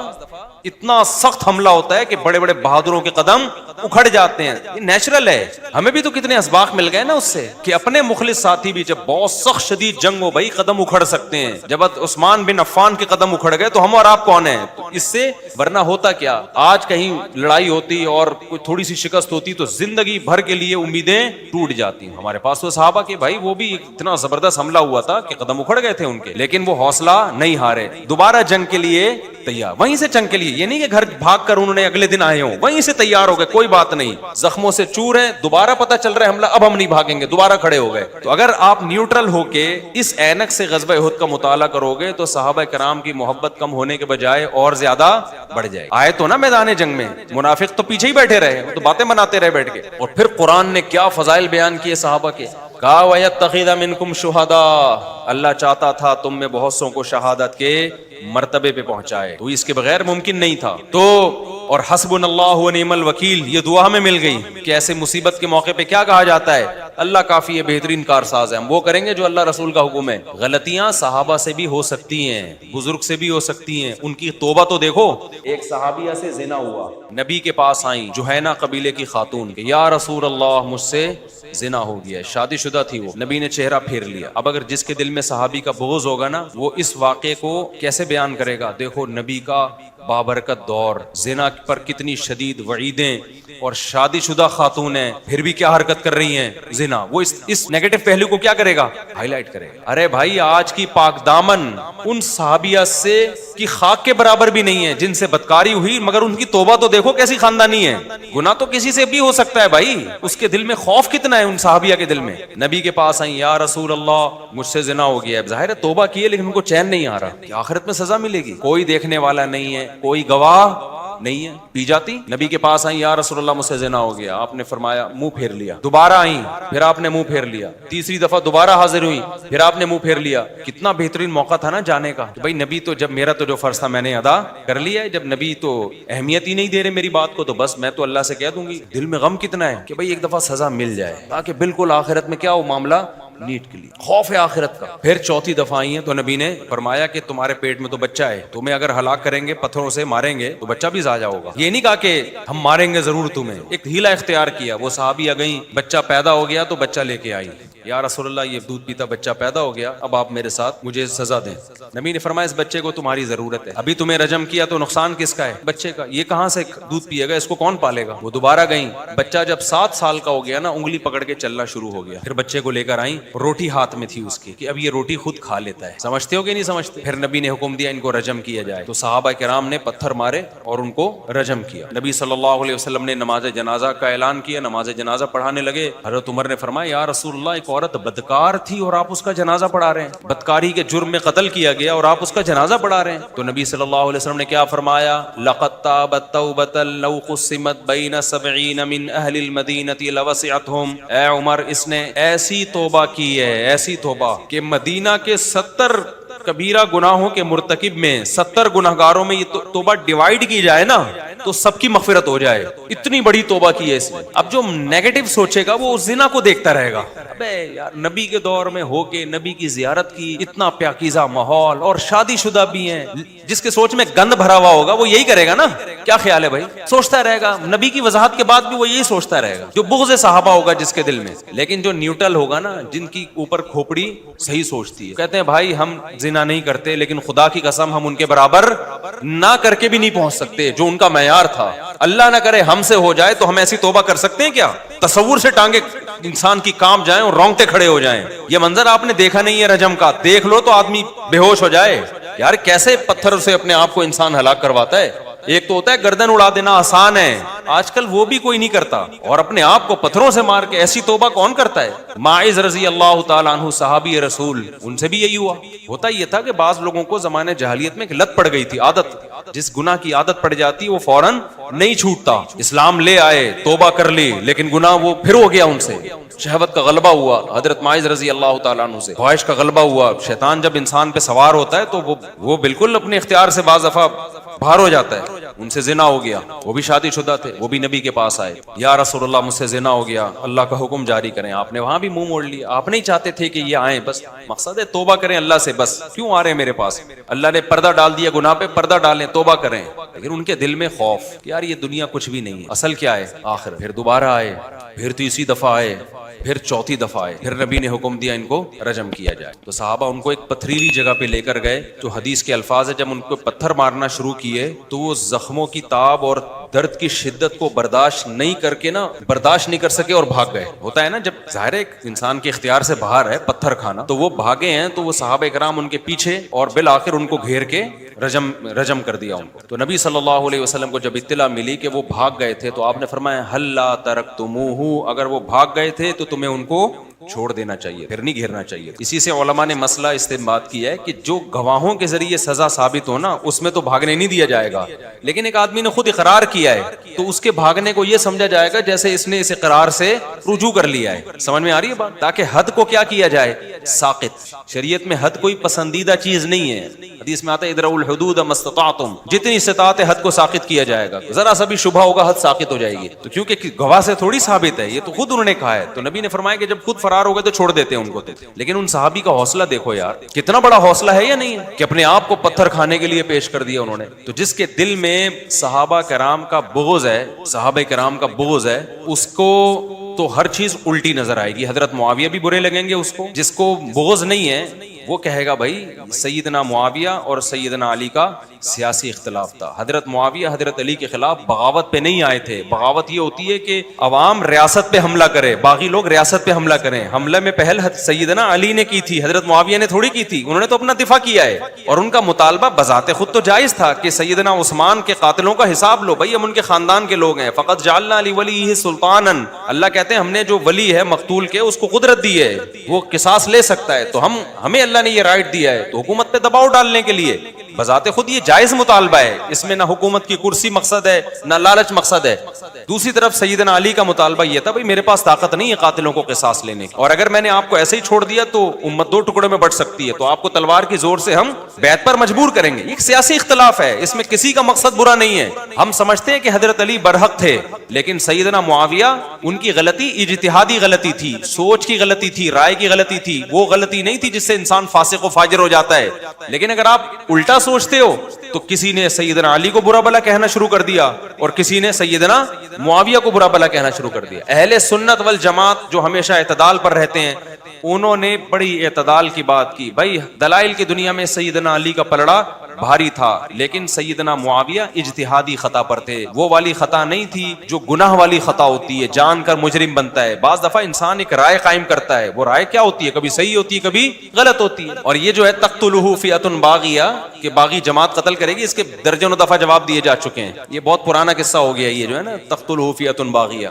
اتنا سخت حملہ ہوتا ہے کہ بڑے بڑے بہادروں کے قدم اکھڑ جاتے ہیں, یہ نیچرل ہے. ہمیں بھی تو کتنے اسباق مل گئے نا اس سے, کہ اپنے مخلص ساتھی بھی جب بہت سخت شدید جنگ ہو, بھائی قدم اکھڑ سکتے ہیں. جب عثمان بن عفان کے قدم اکھڑ گئے تو ہم اور آپ کون ہیں؟ تو اس سے ورنہ ہوتا کیا, آج کہیں لڑائی ہوتی اور کوئی تھوڑی سی شکست ہوتی تو زندگی بھر کے لیے امیدیں ٹوٹ جاتی. ہمارے پاس تو صحابہ کے بھائی وہ بھی اتنا زبردست حملہ ہوا تھا کہ قدم اکھڑ گئے تھے ان کے, لیکن وہ حوصلہ نہیں ہارے, دوبارہ جنگ کے لیے تیار. وہیں سے جنگ کے لیے, یہ نہیں کہ گھر بھاگ کر انہوں نے اگلے دن آئے ہوں, وہیں سے تیار ہو گئے, کوئی بات نہیں, زخموں سے چور ہیں, دوبارہ پتہ چل رہا ہے حملہ, اب ہم نہیں بھاگیں گے, دوبارہ کھڑے ہو گئے. تو اگر آپ نیوٹرل ہو کے اس اینک سے غزوہ احد کا مطالعہ کرو گے تو صحابہ کرام کی محبت کم ہونے کے بجائے اور زیادہ بڑھ جائے. آئے تو نا میدان جنگ میں, منافق تو پیچھے ہی بیٹھے رہے, تو باتیں بناتے رہے بیٹھ کے. اور پھر قرآن نے کیا فضائل بیان کیے صحابہ کے, کہا وَيَتَّخِذَ مِنْكُمْ شُهَدَاءَ, اللہ چاہتا تھا تم میں بہت سوں کو شہادت کے مرتبے پہ پہنچائے، تو اس کے بغیر ممکن نہیں تھا۔ تو اور حسبنا اللہ و نعم الوکیل یہ دعا ہمیں مل گئی کہ ایسے مصیبت کے موقع پہ کیا کہا جاتا ہے؟ اللہ کافی ہے، بہترین کارساز ہے، ہم وہ کریں گے جو اللہ رسول کا حکم ہے۔ غلطیاں صحابہ سے بھی ہو سکتی ہیں، بزرگ سے بھی ہو سکتی ہیں، ان کی توبہ تو دیکھو۔ ایک صحابیہ سے زنا ہوا، نبی کے پاس آئیں جوہینہ قبیلے کی خاتون کہ یا رسول اللہ مجھ سے زنا ہو گیا، شادی شدہ تھی وہ۔ نبی نے چہرہ پھیر لیا۔ اب اگر جس کے دل میں صحابی کا بغض ہوگا نا، وہ اس واقعے کو کیسے بیان کرے گا؟ دیکھو نبی کا بابرکت دور، زنا پر کتنی شدید وعیدیں، اور شادی شدہ خاتون ہیں پھر بھی کیا حرکت کر رہی ہیں؟ زنا۔ وہ اس نیگیٹو پہلو کو کیا کرے گا؟ ہائی لائٹ کرے گا۔ ارے بھائی آج کی پاک دامن ان صحابیہ سے کی خاک کے برابر بھی نہیں ہے جن سے بدکاری ہوئی، مگر ان کی توبہ تو دیکھو کیسی خاندانی ہے۔ گناہ تو کسی سے بھی ہو سکتا ہے بھائی، اس کے دل میں خوف کتنا ہے ان صحابیہ کے دل میں۔ نبی کے پاس آئیں یا رسول اللہ مجھ سے زنا ہو گیا ہے، ظاہر ہے توبہ کی ہے لیکن ان کو چین نہیں آ رہا کہ آخرت میں سزا ملے گی، کوئی دیکھنے والا نہیں ہے، کوئی گواہ نہیں ہے، پی جاتی۔ نبی کے پاس آئیں یا رسول اللہ مجھ سے زنا ہو گیا، آپ نے فرمایا منہ پھیر لیا۔ دوبارہ آئیں پھر آپ نے منہ پھیر لیا، تیسری دفعہ دوبارہ حاضر ہوئی پھر آپ نے منہ پھیر لیا۔ کتنا بہترین موقع تھا نا جانے کا کہ بھائی نبی تو جب میرا تو جو فرض تھا میں نے ادا کر لیا ہے، جب نبی تو اہمیت ہی نہیں دے رہے میری بات کو، تو بس میں تو اللہ سے کہہ دوں گی۔ دل میں غم کتنا ہے کہ بھائی ایک دفعہ سزا مل جائے تاکہ بالکل آخرت میں کیا ہو معاملہ نیٹ کے لیے، خوف ہے آخرت کا۔ پھر چوتھی دفعہ آئی ہیں تو نبی نے فرمایا کہ تمہارے پیٹ میں تو بچہ ہے، تمہیں اگر ہلاک کریں گے پتھروں سے ماریں گے تو بچہ بھی ضائع ہوگا۔ یہ نہیں کہا کہ ہم ماریں گے ضرور تمہیں، ایک ہیلا اختیار کیا۔ وہ صحابی آ گئیں، بچہ پیدا ہو گیا تو بچہ لے کے آئی، یا رسول اللہ یہ دودھ پیتا بچہ پیدا ہو گیا، اب آپ میرے ساتھ مجھے سزا دیں۔ نبی نے فرمایا اس بچے کو تمہاری ضرورت ہے، ابھی تمہیں رجم کیا تو نقصان کس کا ہے؟ بچے کا، یہ کہاں سے دودھ پیے گا، اس کو کون پالے گا؟ وہ دوبارہ گئیں، بچہ جب 7 سال کا ہو گیا نا انگلی پکڑ کے چلنا شروع ہو گیا۔ پھر بچے کو لے کر آئیں، روٹی ہاتھ میں تھی اس کی کہ اب یہ روٹی خود کھا لیتا ہے۔ سمجھتے ہو کہ نہیں سمجھتے؟ پھر نبی نے حکم دیا ان کو رجم کیا جائے، تو صحابہ کرام نے پتھر مارے اور ان کو رجم کیا۔ نبی صلی اللہ علیہ وسلم نے نماز جنازہ کا اعلان کیا، نماز جنازہ پڑھانے لگے۔ حضرت عمر نے فرمایا یا رسول اللہ ایک عورت بدکار تھی اور آپ اس کا جنازہ پڑھا رہے ہیں، بدکاری کے جرم میں قتل کیا گیا اور آپ اس کا جنازہ پڑھا رہے ہیں۔ تو نبی صلی اللہ علیہ وسلم نے کیا فرمایا؟ لقد تابت توبۃ لو قسمت بین 70 من اہل المدینہ لوسعتهم۔ اے عمر اس نے ایسی توبہ کی ہے، ایسی توبہ کہ مدینہ کے 70 کبیرہ گناہوں کے مرتکب میں 70 گناہگاروں میں یہ توبہ ڈیوائیڈ کی جائے نا تو سب کی مغفرت ہو جائے، اتنی بڑی توبہ کی ہے اس نے۔ اب جو نیگیٹو سوچے گا وہ اس زنا کو دیکھتا رہے گا۔ ابے یار نبی کے دور میں ہو کے نبی کی زیارت کی، اتنا پاکیزہ ماحول اور شادی شدہ بھی ہیں، جس کے سوچ میں گند بھرا ہوا ہوگا وہ یہی کرے گا نا۔ کیا خیال ہے بھائی؟ سوچتا رہے گا، نبی کی وضاحت کے بعد بھی وہ یہی سوچتا رہے گا، جو بغض صحابہ ہوگا جس کے دل میں۔ لیکن جو نیوٹرل ہوگا نا، جن کی اوپر کھوپڑی صحیح سوچتی ہے، کہتے ہیں بھائی ہم زنا نہیں کرتے لیکن خدا کی قسم ہم ان کے برابر نہ کر کے بھی نہیں پہنچ سکتے جو ان کا معیار تھا۔ اللہ نہ کرے ہم سے ہو جائے تو ہم ایسی توبہ کر سکتے ہیں کیا؟ تصور سے ٹانگیں انسان کی کانپ جائیں اور رونگٹے کھڑے ہو جائیں۔ یہ منظر آپ نے دیکھا نہیں ہے رجم کا، دیکھ لو تو آدمی بے ہوش ہو جائے۔ یار کیسے پتھر سے اپنے آپ کو انسان ہلاک کرواتا ہے۔ ایک تو ہوتا ہے گردن اڑا دینا آسان ہے، آج کل وہ بھی کوئی نہیں کرتا، اور اپنے آپ کو پتھروں سے مار کے ایسی توبہ کون کرتا ہے؟ ماعز رضی اللہ تعالیٰ عنہ صحابی رسول، ان سے بھی یہی ہوا۔ ہوتا یہ تھا کہ بعض لوگوں کو زمانے جاہلیت میں ایک لت پڑ گئی تھی، عادت، جس گناہ کی عادت پڑ جاتی وہ فوراً نہیں چھوٹتا۔ اسلام لے آئے، توبہ کر لی، لیکن گناہ وہ پھر ہو گیا ان سے۔ شہوت کا غلبہ ہوا حضرت ماعز رضی اللہ تعالیٰ عنہ سے، خواہش کا غلبہ ہوا۔ شیطان جب انسان پہ سوار ہوتا ہے تو وہ بالکل اپنے اختیار سے بعض دفعہ باہر ہو جاتا ہے۔ ان سے زنا ہو گیا، وہ بھی شادی شدہ تھے، وہ بھی نبی کے پاس آئے، یا رسول اللہ مجھ سے زنا ہو گیا، اللہ کا حکم جاری کریں۔ آپ نے وہاں بھی منہ موڑ لیا، آپ نہیں چاہتے تھے کہ یہ آئیں، بس مقصد ہے توبہ کریں اللہ سے، بس کیوں آ رہے ہیں میرے پاس؟ اللہ نے پردہ ڈال دیا، گناہ پہ پردہ ڈالیں، توبہ کریں، لیکن ان کے دل میں خوف کہ یار یہ دنیا کچھ بھی نہیں ہے، اصل کیا ہے آخر۔ پھر دوبارہ آئے، پھر تیسری دفعہ آئے، پھر چوتھی دفعہ آئے، پھر نبی نے حکم دیا ان کو رجم کیا جائے۔ تو صحابہ ان کو ایک پتھریلی جگہ پہ لے کر گئے، جو حدیث کے الفاظ ہے جب ان کو پتھر مارنا شروع کیے تو وہ زخموں کی تاب اور درد کی شدت کو برداشت نہیں کر سکے اور بھاگ گئے۔ ہوتا ہے نا جب ظاہر ایک انسان کے اختیار سے باہر ہے پتھر کھانا، تو وہ بھاگے ہیں، تو وہ صحابہ کرام ان کے پیچھے اور بالآخر ان کو گھیر کے رجم کر دیا ان کو۔ تو نبی صلی اللہ علیہ وسلم کو جب اطلاع ملی کہ وہ بھاگ گئے تھے تو آپ نے فرمایا ہلا ترکتموہ، اگر وہ بھاگ گئے تھے تو تمہیں ان کو چھوڑ دینا چاہیے، پھر نہیں گھیرنا چاہیے۔ اسی سے علماء نے مسئلہ استنباط کیا ہے کہ جو گواہوں کے ذریعے سزا ثابت ہو نا، اس میں تو بھاگنے نہیں دیا جائے گا، لیکن ایک آدمی نے خود اقرار کیا ہے تو اس کے بھاگنے کو یہ سمجھا جائے گا جیسے اس نے اس اقرار سے رجوع کر لیا ہے۔ سمجھ میں آ رہی ہے بات؟ تاکہ حد کو کیا کیا جائے، ساقط۔ شریعت میں حد کوئی پسندیدہ چیز نہیں ہے، حدیث میں آتا ہے ادرؤوا الحدود ما استطعتم، جتنی استطاعت ہے حد کو ساقط کیا جائے گا، ذرا سا بھی شبہ ہوگا حد ساقط ہو جائے گی۔ تو کیونکہ گواہ سے تھوڑی ثابت ہے، یہ تو خود انہوں نے کہا ہے، تو نبی نے فرمایا کہ جب خود فرار ہو گئے تو چھوڑ دیتے ہیں ان کو۔ لیکن ان صحابی کا حوصلہ دیکھو یار، کتنا بڑا حوصلہ ہے یا نہیں ہے کہ اپنے آپ کو پتھر کھانے کے لیے پیش کر دیا انہوں نے۔ تو جس کے دل میں صحابہ کرام کا بغض ہے، صحابہ کرام کا بغض ہے، اس کو تو ہر چیز الٹی نظر آئے گی۔ حضرت معاویہ بھی برے لگیں گے اس کو۔ جس کو بغض نہیں ہے وہ کہے گا بھائی سیدنا معاویہ اور سیدنا علی کا سیاسی اختلاف تھا، حضرت معاویہ حضرت علی کے خلاف بغاوت پہ نہیں آئے تھے۔ بغاوت یہ ہوتی ہے کہ عوام ریاست پہ حملہ کرے، باغی لوگ ریاست پہ حملہ کریں۔ حملے میں پہل سیدنا علی نے کی تھی، حضرت معاویہ نے تھوڑی کی تھی، انہوں نے تو اپنا دفاع کیا ہے، اور ان کا مطالبہ بذات خود تو جائز تھا کہ سیدنا عثمان کے قاتلوں کا حساب لو، بھائی ہم ان کے خاندان کے لوگ ہیں۔ فقط جعلنا لولیہ سلطانا، اللہ کہتے ہیں ہم نے جو ولی ہے مقتول کے اس کو قدرت دی ہے، وہ قصاص لے سکتا ہے، تو ہمیں اللہ نے یہ رائٹ دیا ہے، تو حکومت پہ دباؤ ڈالنے کے لیے بذات خود یہ جائز مطالبہ ہے، اس میں نہ حکومت کی کرسی مقصد ہے نہ لالچ مقصد ہے۔ دوسری طرف سیدنا علی کا مطالبہ یہ تھا بھائی میرے پاس طاقت نہیں ہے قاتلوں کو قصاص لینے کی، اور اگر میں نے آپ کو ایسے ہی چھوڑ دیا تو امت دو ٹکڑوں میں بٹ سکتی ہے، تو آپ کو تلوار کی زور سے ہم بیعت پر مجبور کریں گے۔ ایک سیاسی اختلاف ہے، اس میں کسی کا مقصد برا نہیں ہے۔ ہم سمجھتے ہیں کہ حضرت علی برحق تھے، لیکن سیدنا معاویہ ان کی غلطی اجتہادی غلطی تھی، سوچ کی غلطی تھی، رائے کی غلطی تھی، وہ غلطی نہیں تھی جس سے انسان فاسق و فاجر ہو جاتا ہے۔ لیکن اگر آپ الٹا سوچتے ہو تو کسی نے سیدنا علی کو برا بھلا کہنا شروع کر دیا اور کسی نے سیدنا معاویہ کو برا بھلا کہنا شروع کر دیا۔ اہل سنت والجماعت جو ہمیشہ اعتدال پر رہتے ہیں، انہوں نے بڑی اعتدال کی بات کی۔ بھائی دلائل کی دنیا میں سیدنا علی کا پلڑا بھاری تھا، لیکن سیدنا معاویہ اجتہادی خطا پر تھے، وہ والی خطا نہیں تھی جو گناہ والی خطا ہوتی ہے، جان کر مجرم بنتا ہے۔ بعض دفعہ انسان ایک رائے قائم کرتا ہے، وہ رائے کیا ہوتی ہے، کبھی صحیح ہوتی ہے کبھی غلط ہوتی ہے۔ اور یہ جو ہے تقتلہ فئۃ باغیہ کہ باغی جماعت قتل کرے گی، اس کے درجنوں دفعہ جواب دیے جا چکے ہیں، یہ بہت پرانا قصہ ہو گیا یہ جو ہے نا تقتلہ فئۃ باغیہ۔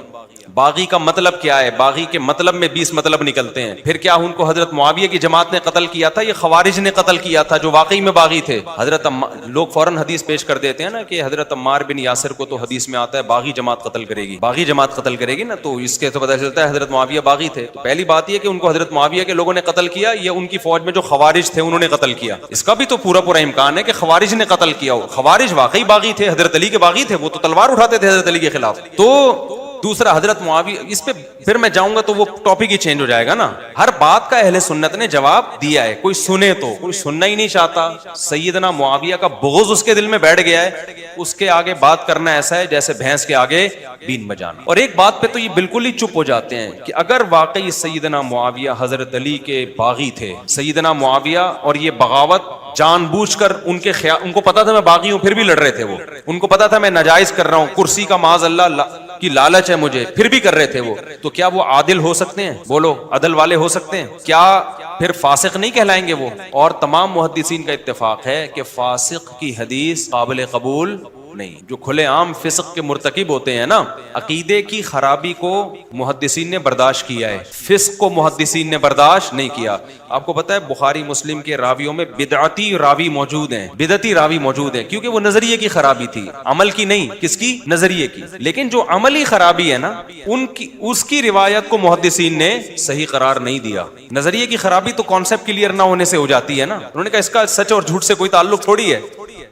باغی کا مطلب کیا ہے؟ باغی کے مطلب میں 20 مطلب نکلتے ہیں۔ پھر کیا ان کو حضرت معاویہ کی جماعت نے قتل کیا تھا، یہ خوارج نے قتل کیا تھا جو واقعی میں باغی تھے؟ حضرت لوگ فوراً حدیث پیش کر دیتے ہیں نا کہ حضرت عمار بن یاسر کو تو حدیث میں آتا ہے باغی جماعت قتل کرے گی، باغی جماعت قتل کرے گی نا، تو اس کے تو پتہ چلتا ہے حضرت معاویہ باغی تھے۔ تو پہلی بات یہ کہ ان کو حضرت معاویہ کے لوگوں نے قتل کیا یا ان کی فوج میں جو خوارج تھے انہوں نے قتل کیا؟ اس کا بھی تو پورا امکان ہے کہ خوارج نے قتل کیا ہو۔ خوارج واقعی باغی تھے، حضرت علی کے باغی تھے، وہ تو تلوار اٹھاتے تھے حضرت علی کے خلاف۔ تو دوسرا حضرت معاویہ، اس پہ پھر میں جاؤں گا تو وہ ٹاپک ہی چینج ہو جائے گا نا۔ ہر بات کا اہل سنت نے جواب دیا ہے، کوئی سنے تو، کوئی سننا ہی نہیں چاہتا۔ سیدنا معاویہ کا بغض اس کے دل میں بیٹھ گیا ہے، اس کے آگے بات کرنا ایسا ہے جیسے بھینس کے آگے بین بجانا۔ اور ایک بات پہ تو یہ بالکل ہی چپ ہو جاتے ہیں کہ اگر واقعی سیدنا معاویہ حضرت علی کے باغی تھے، سیدنا معاویہ اور یہ بغاوت جان بوجھ کر ان کو پتا تھا میں باغی ہوں پھر بھی لڑ رہے تھے، وہ ان کو پتا تھا میں ناجائز کر رہا ہوں، کرسی کا معاذ اللہ کی لالچ ہے مجھے، پھر بھی کر رہے تھے وہ، تو کیا وہ عادل ہو سکتے ہیں؟ بولو، عدل والے ہو سکتے ہیں کیا؟ پھر فاسق نہیں کہلائیں گے وہ؟ اور تمام محدثین کا اتفاق ہے کہ فاسق کی حدیث قابل قبول نہیں۔ جو کھلے عام فسق کے مرتکب ہوتے ہیں نا، عقیدے کی خرابی کو محدثین نے برداشت کیا ہے، فسق کو محدثین نے برداشت نہیں کیا۔ آپ کو پتا ہے بخاری مسلم کے راویوں میں بدعتی راوی موجود ہیں، بدعتی راوی موجود ہیں، کیونکہ وہ نظریے کی خرابی تھی، عمل کی نہیں، کس کی؟ نظریے کی۔ لیکن جو عملی خرابی ہے نا اس کی روایت کو محدثین نے صحیح قرار نہیں دیا۔ نظریے کی خرابی تو کانسیپٹ کلیئر نہ ہونے سے ہو جاتی ہے نا، انہوں نے کہا اس کا سچ اور جھوٹ سے کوئی تعلق تھوڑی ہے،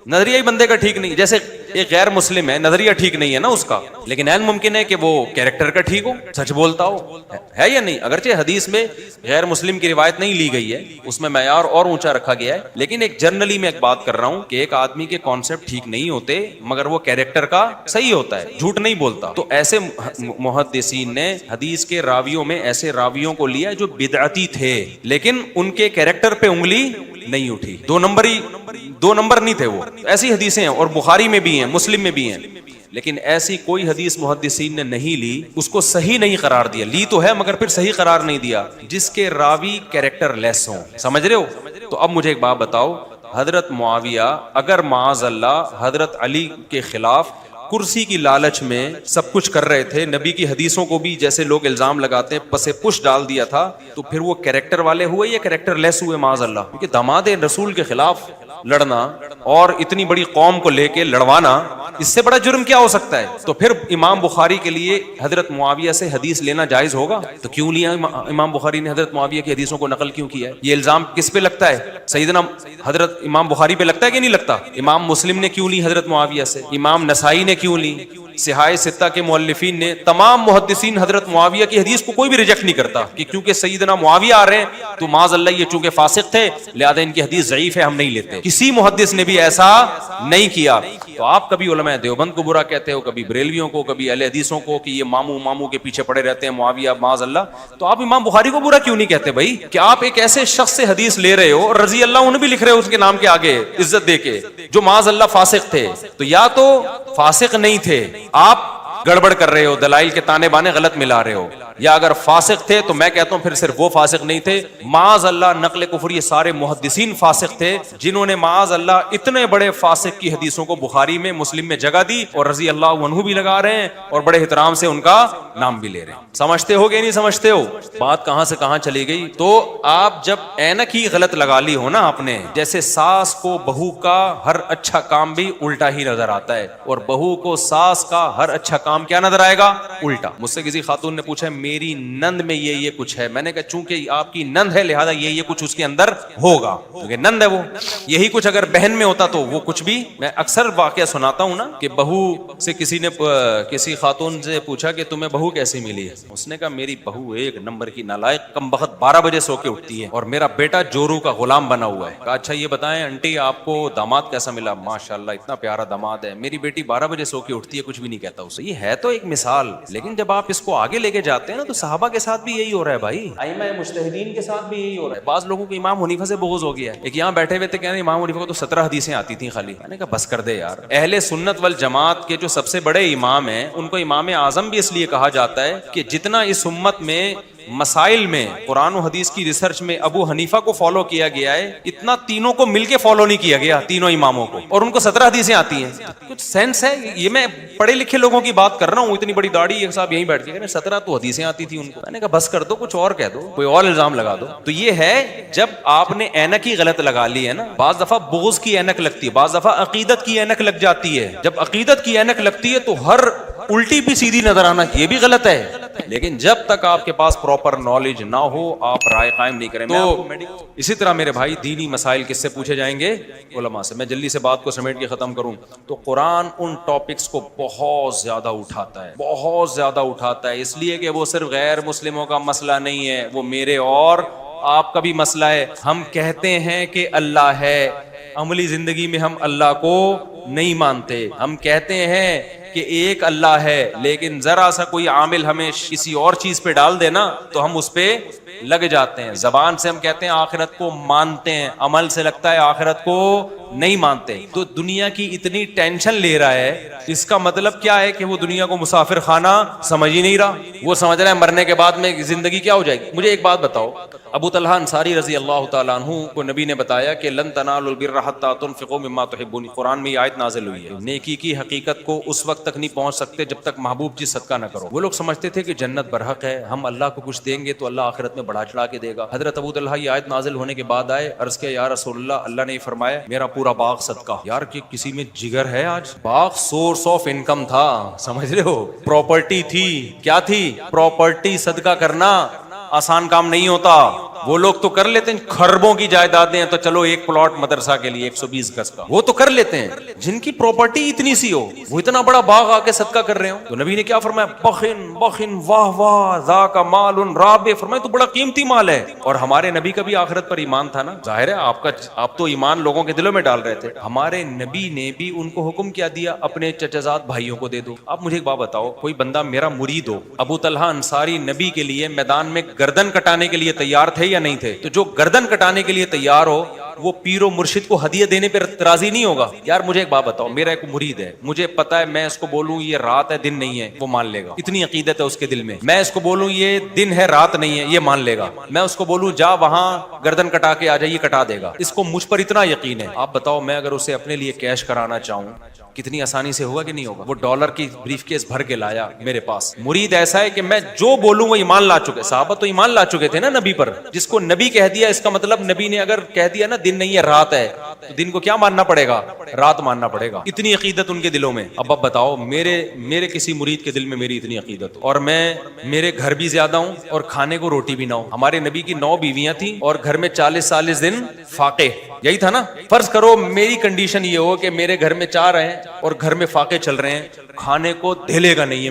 نظریہ ہی بندے کا ٹھیک نہیں، جیسے ایک غیر مسلم ہے، نظریہ ٹھیک نہیں ہے نا اس کا، لیکن عین ممکن ہے کہ وہ کیریکٹر کا ٹھیک ہو، سچ بولتا ہو، ہے یا نہیں؟ اگرچہ حدیث میں غیر مسلم کی روایت نہیں لی گئی ہے، اس میں معیار اور اونچا رکھا گیا ہے، لیکن ایک جنرلی میں ایک بات کر رہا ہوں کہ ایک آدمی کے کانسیپٹ ٹھیک نہیں ہوتے مگر وہ کیریکٹر کا صحیح ہوتا ہے، جھوٹ نہیں بولتا، تو ایسے محدثین نے حدیث کے راویوں میں ایسے راویوں کو لیا جو بدعتی تھے لیکن ان کے کیریکٹر پہ انگلی نہیں اٹھی، دو نمبر نہیں تھے وہ، ایسی حدیثیں ہیں، اور بخاری میں بھی ہیں، مسلم میں بھی ہیں، لیکن ایسی کوئی حدیث محدثین نے نہیں لی، اس کو صحیح نہیں قرار دیا، لی تو ہے مگر پھر صحیح قرار نہیں دیا، جس کے راوی کیریکٹر لیس ہوں، سمجھ رہے ہو؟ تو اب مجھے ایک بات بتاؤ، حضرت معاویہ اگر معاذ اللہ حضرت علی کے خلاف کرسی کی لالچ میں سب کچھ کر رہے تھے. نبی کی حدیثوں کو بھی جیسے لوگ الزام لگاتے ہیں پس پش ڈال دیا تھا, تو پھر وہ کریکٹر والے ہوئے یا کریکٹر لیس ہوئے معاذ اللہ. کیونکہ داماد رسول کے خلاف لڑنا اور اتنی بڑی قوم کو لے کے لڑوانا, اس سے بڑا جرم کیا ہو سکتا ہے؟ تو پھر امام بخاری کے لیے حضرت معاویہ سے حدیث لینا جائز ہوگا؟ تو کیوں لیا امام بخاری نے حضرت معاویہ کی حدیثوں کو نقل کیوں کیا ہے؟ یہ الزام کس پہ لگتا ہے؟ سیدنا حضرت امام بخاری پہ لگتا ہے کہ نہیں لگتا؟ امام مسلم نے کیوں لی حضرت معاویہ سے؟ امام نسائی نے کیوں لی؟ صحاح ستہ کے مؤلفین نے, تمام محدثین حضرت معاویہ کی حدیث کو کوئی بھی ریجیکٹ نہیں کرتا کہ کیونکہ سیدنا معاویہ آ رہے ہیں تو معاذ اللہ یہ چونکہ فاسق تھے لہذا ان کی حدیث ضعیف ہے, ہم نہیں لیتے. کسی محدث نے بھی ایسا نہیں کیا. تو آپ کبھی علماء دیوبند کو برا کہتے ہو, کبھی بریلویوں کو, کبھی اہل حدیثوں کو کہ یہ ماموں کے پیچھے پڑے رہتے ہیں معاویہ معاذ اللہ. تو آپ امام بخاری کو برا کیوں نہیں کہتے بھائی کہ آپ ایک ایسے شخص سے حدیث لے رہے ہو اور رضی اللہ عنہ بھی لکھ رہے ہو اس کے نام کے آگے عزت دے کے, جو معاذ اللہ فاسق تھے. تو یا تو فاسق نہیں تھے, آپ گڑبڑ کر رہے ہو, دلائل کے تانے بانے غلط ملا رہے ہو, یا اگر فاسق تھے تو میں کہتا ہوں پھر صرف وہ فاسق نہیں تھے, معاذ اللہ نقل کفر یہ سارے محدثین فاسق تھے جنہوں نے معاذ اللہ اتنے بڑے فاسق کی حدیثوں کو بخاری میں مسلم میں جگہ دی اور رضی اللہ عنہ بھی لگا رہے ہیں اور بڑے احترام سے ان کا نام بھی لے رہے ہیں. سمجھتے ہو کہ نہیں سمجھتے ہو؟ بات کہاں سے کہاں چلی گئی. تو آپ جب اینک ہی غلط لگا لی ہو نا آپ نے, جیسے ساس کو بہو کا ہر اچھا کام بھی الٹا ہی نظر آتا ہے اور بہو کو ساس کا ہر اچھا کام کیا نظر آئے گا؟ الٹا. مجھ سے کسی خاتون نے پوچھا میری نند میں یہ کچھ ہے, میں نے کہا چونکہ آپ کی نند ہے لہذا یہ کچھ اس کے اندر ہوگا کیونکہ نند ہے وہ. یہی کچھ اگر بہن میں ہوتا تو وہ کچھ بھی. میں اکثر واقعہ سناتا ہوں نا کہ بہو سے کسی نے کسی خاتون سے پوچھا کہ تمہیں بہو کیسی ملی ہے, اس نے کہا میری بہو ایک نمبر کی نالائق کم بخت 12 بجے سو کے اٹھتی ہے اور میرا بیٹا جورو کا غلام بنا ہوا ہے. کہا اچھا یہ بتائیں آنٹی آپ کو داماد کیسا ملا؟ ماشاءاللہ اتنا پیارا داماد ہے, میری بیٹی 12 بجے سو کے اٹھتی ہے, کچھ بھی نہیں کہتا اسے. یہ ہے تو ایک مثال, لیکن جب آپ اس کو آگے لے کے جاتے ہیں نا تو صحابہ کے ساتھ بھی یہی ہو رہا ہے بھائی, ائمہ مجتہدین کے ساتھ بھی یہی ہو رہا ہے. بعض لوگوں کو امام حنیفہ سے بغض ہو گیا ہے. ایک یہاں بیٹھے ہوئے تھے کہہ رہے امام حنیفہ کو تو 17 حدیثیں آتی تھیں خالی. میں نے کہا بس کر دے یار. اہل سنت والجماعت کے جو سب سے بڑے امام ہیں ان کو امام اعظم بھی اس لیے کہا جاتا ہے کہ جتنا اس امت میں مسائل میں قرآن و حدیث کی ریسرچ میں ابو حنیفہ کو فالو کیا گیا ہے اتنا تینوں کو مل کے فالو نہیں کیا گیا, تینوں اماموں کو, اور ان کو 17 حدیثیں آتی ہیں. کچھ سینس ہے؟ یہ میں پڑھے لکھے لوگوں کی بات کر رہا ہوں, اتنی بڑی داڑھی ایک صاحب یہیں بیٹھ کے 17 تو حدیثیں آتی تھی ان کو. میں نے کہا بس کر دو, کچھ اور کہہ دو, کوئی اور الزام لگا دو. تو یہ ہے جب آپ نے اینک ہی غلط لگا لی ہے نا, بعض دفعہ بغض کی اینک لگتی ہے, بعض دفعہ عقیدت کی اینک لگ جاتی ہے. جب عقیدت کی اینک لگتی ہے تو ہر الٹی بھی سیدھی نظر آنا یہ بھی غلط ہے, لیکن جب تک آپ کے پاس پراپر نالج نہ ہو آپ رائے قائم نہیں کریں. تو اسی طرح میرے بھائی دینی مسائل کس سے پوچھے جائیں گے؟ علماء سے. میں جلدی سے بات کو سمیٹ کے ختم کروں تو قرآن ان ٹاپکس کو بہت زیادہ اٹھاتا ہے, بہت زیادہ اٹھاتا ہے, اس لیے کہ وہ صرف غیر مسلموں کا مسئلہ نہیں ہے, وہ میرے اور آپ کا بھی مسئلہ ہے. ہم کہتے ہیں کہ اللہ ہے, عملی زندگی میں ہم اللہ کو نہیں مانتے. ہم کہتے ہیں کہ ایک اللہ ہے, لیکن ذرا سا کوئی عامل ہمیں کسی اور چیز پہ ڈال دے نا تو ہم اس پہ لگ جاتے ہیں. زبان سے ہم کہتے ہیں آخرت کو مانتے ہیں, عمل سے لگتا ہے آخرت کو نہیں مانتے. تو دنیا کی اتنی ٹینشن لے رہا ہے, اس کا مطلب کیا ہے کہ وہ دنیا کو مسافر خانہ سمجھ ہی نہیں رہا. وہ سمجھ رہا ہے مرنے کے بعد میں زندگی کیا ہو جائے گی. مجھے ایک بات بتاؤ, ابو طلحہ انصاری رضی اللہ تعالیٰ عنہ کو نبی نے بتایا کہ لن تنالوا البر حتى تنفقوا مما تحبون. قرآن میں یہ آیت نازل ہوئی ہے, نیکی کی حقیقت کو اس وقت تک نہیں پہنچ سکتے جب تک محبوب چیز صدقہ نہ کرو. وہ لوگ سمجھتے تھے کہ جنت برحق ہے, ہم اللہ کو کچھ دیں گے تو اللہ آخرت میں بڑھا چڑھا کے دے گا. حضرت ابو طلحہ یہ آیت نازل ہونے کے بعد آئے, عرض کیا یا رسول اللہ, اللہ نے فرمایا میرا پورا باغ صدقہ. یار کہ کسی میں جگر ہے آج. باغ سورس آف انکم تھا, سمجھ رہے ہو, پراپرٹی تھی. کیا تھی؟ پراپرٹی. صدقہ کرنا آسان کام نہیں ہوتا. وہ لوگ تو کر لیتے ہیں, خربوں کی جائیدادیں ہیں تو چلو ایک پلاٹ مدرسہ کے لیے 120 گز کا, وہ تو کر لیتے ہیں. جن کی پراپرٹی اتنی سی ہو, وہ اتنا بڑا باغ آ کے صدقہ کر رہے ہو, تو نبی نے کیا فرمایا؟ بخن بخن واہ واہ ذاک مال رابح. فرمایا تو بڑا قیمتی مال ہے. اور ہمارے نبی کا بھی آخرت پر ایمان تھا نا. ظاہر ہے آپ تو ایمان لوگوں کے دلوں میں ڈال رہے تھے. ہمارے نبی نے بھی ان کو حکم کیا دیا, اپنے چچزاد بھائیوں کو دے دو. آپ مجھے ایک بات بتاؤ, کوئی بندہ میرا مرید ہو, ابو طلحہ انصاری نبی کے لیے میدان میں گردن کٹانے کے لیے تیار تھے یا نہیں تھے؟ تو جو گردن کٹانے کے لیے تیار ہو وہ پیر و مرشد کو ہدیہ دینے پہ راضی نہیں ہوگا. یار مجھے ایک بات بتاؤ, میرا ایک مرید ہے, مجھے پتا ہے میں اس کو بولوں یہ رات ہے دن نہیں ہے, وہ مان لے گا. اتنی عقیدت ہے اس کے دل میں. میں اس کو بولوں یہ دن ہے رات نہیں ہے, یہ مان لے گا. میں اس کو بولوں جا وہاں گردن کٹا کے آ جائے, یہ کٹا دے گا. اس کو مجھ پر اتنا یقین ہے. آپ بتاؤ میں اگر اسے اپنے لیے کیش کرانا چاہوں, کتنی آسانی سے ہوگا کہ نہیں ہوگا. وہ ڈالر کی بریف کیس بھر کے لایا میرے پاس. مرید ایسا ہے کہ میں جو بولوں وہ ایمان لا چکے. صحابہ تو ایمان لا چکے تھے نا نبی پر. جس کو نبی کہہ دیا اس کا مطلب نبی نے اگر کہہ دیا نا دن نہیں ہے رات ہے, تو دن کو کیا ماننا پڑے گا؟ رات ماننا پڑے گا. اتنی عقیدت ان کے دلوں میں. اب بتاؤ میرے کسی مرید کے دل میں میری اتنی عقیدت ہو, اور میں میرے گھر بھی زیادہ ہوں اور کھانے کو روٹی بھی نہ ہو. ہمارے نبی کی 9 بیویاں تھیں اور گھر میں 40 دن فاقے. یہی تھا نا. فرض کرو میری کنڈیشن یہ ہو کہ میرے گھر میں 4 ہیں اور گھر میں فاقے چل رہے ہیں, کھانے کو دھیلے گا نہیں ہے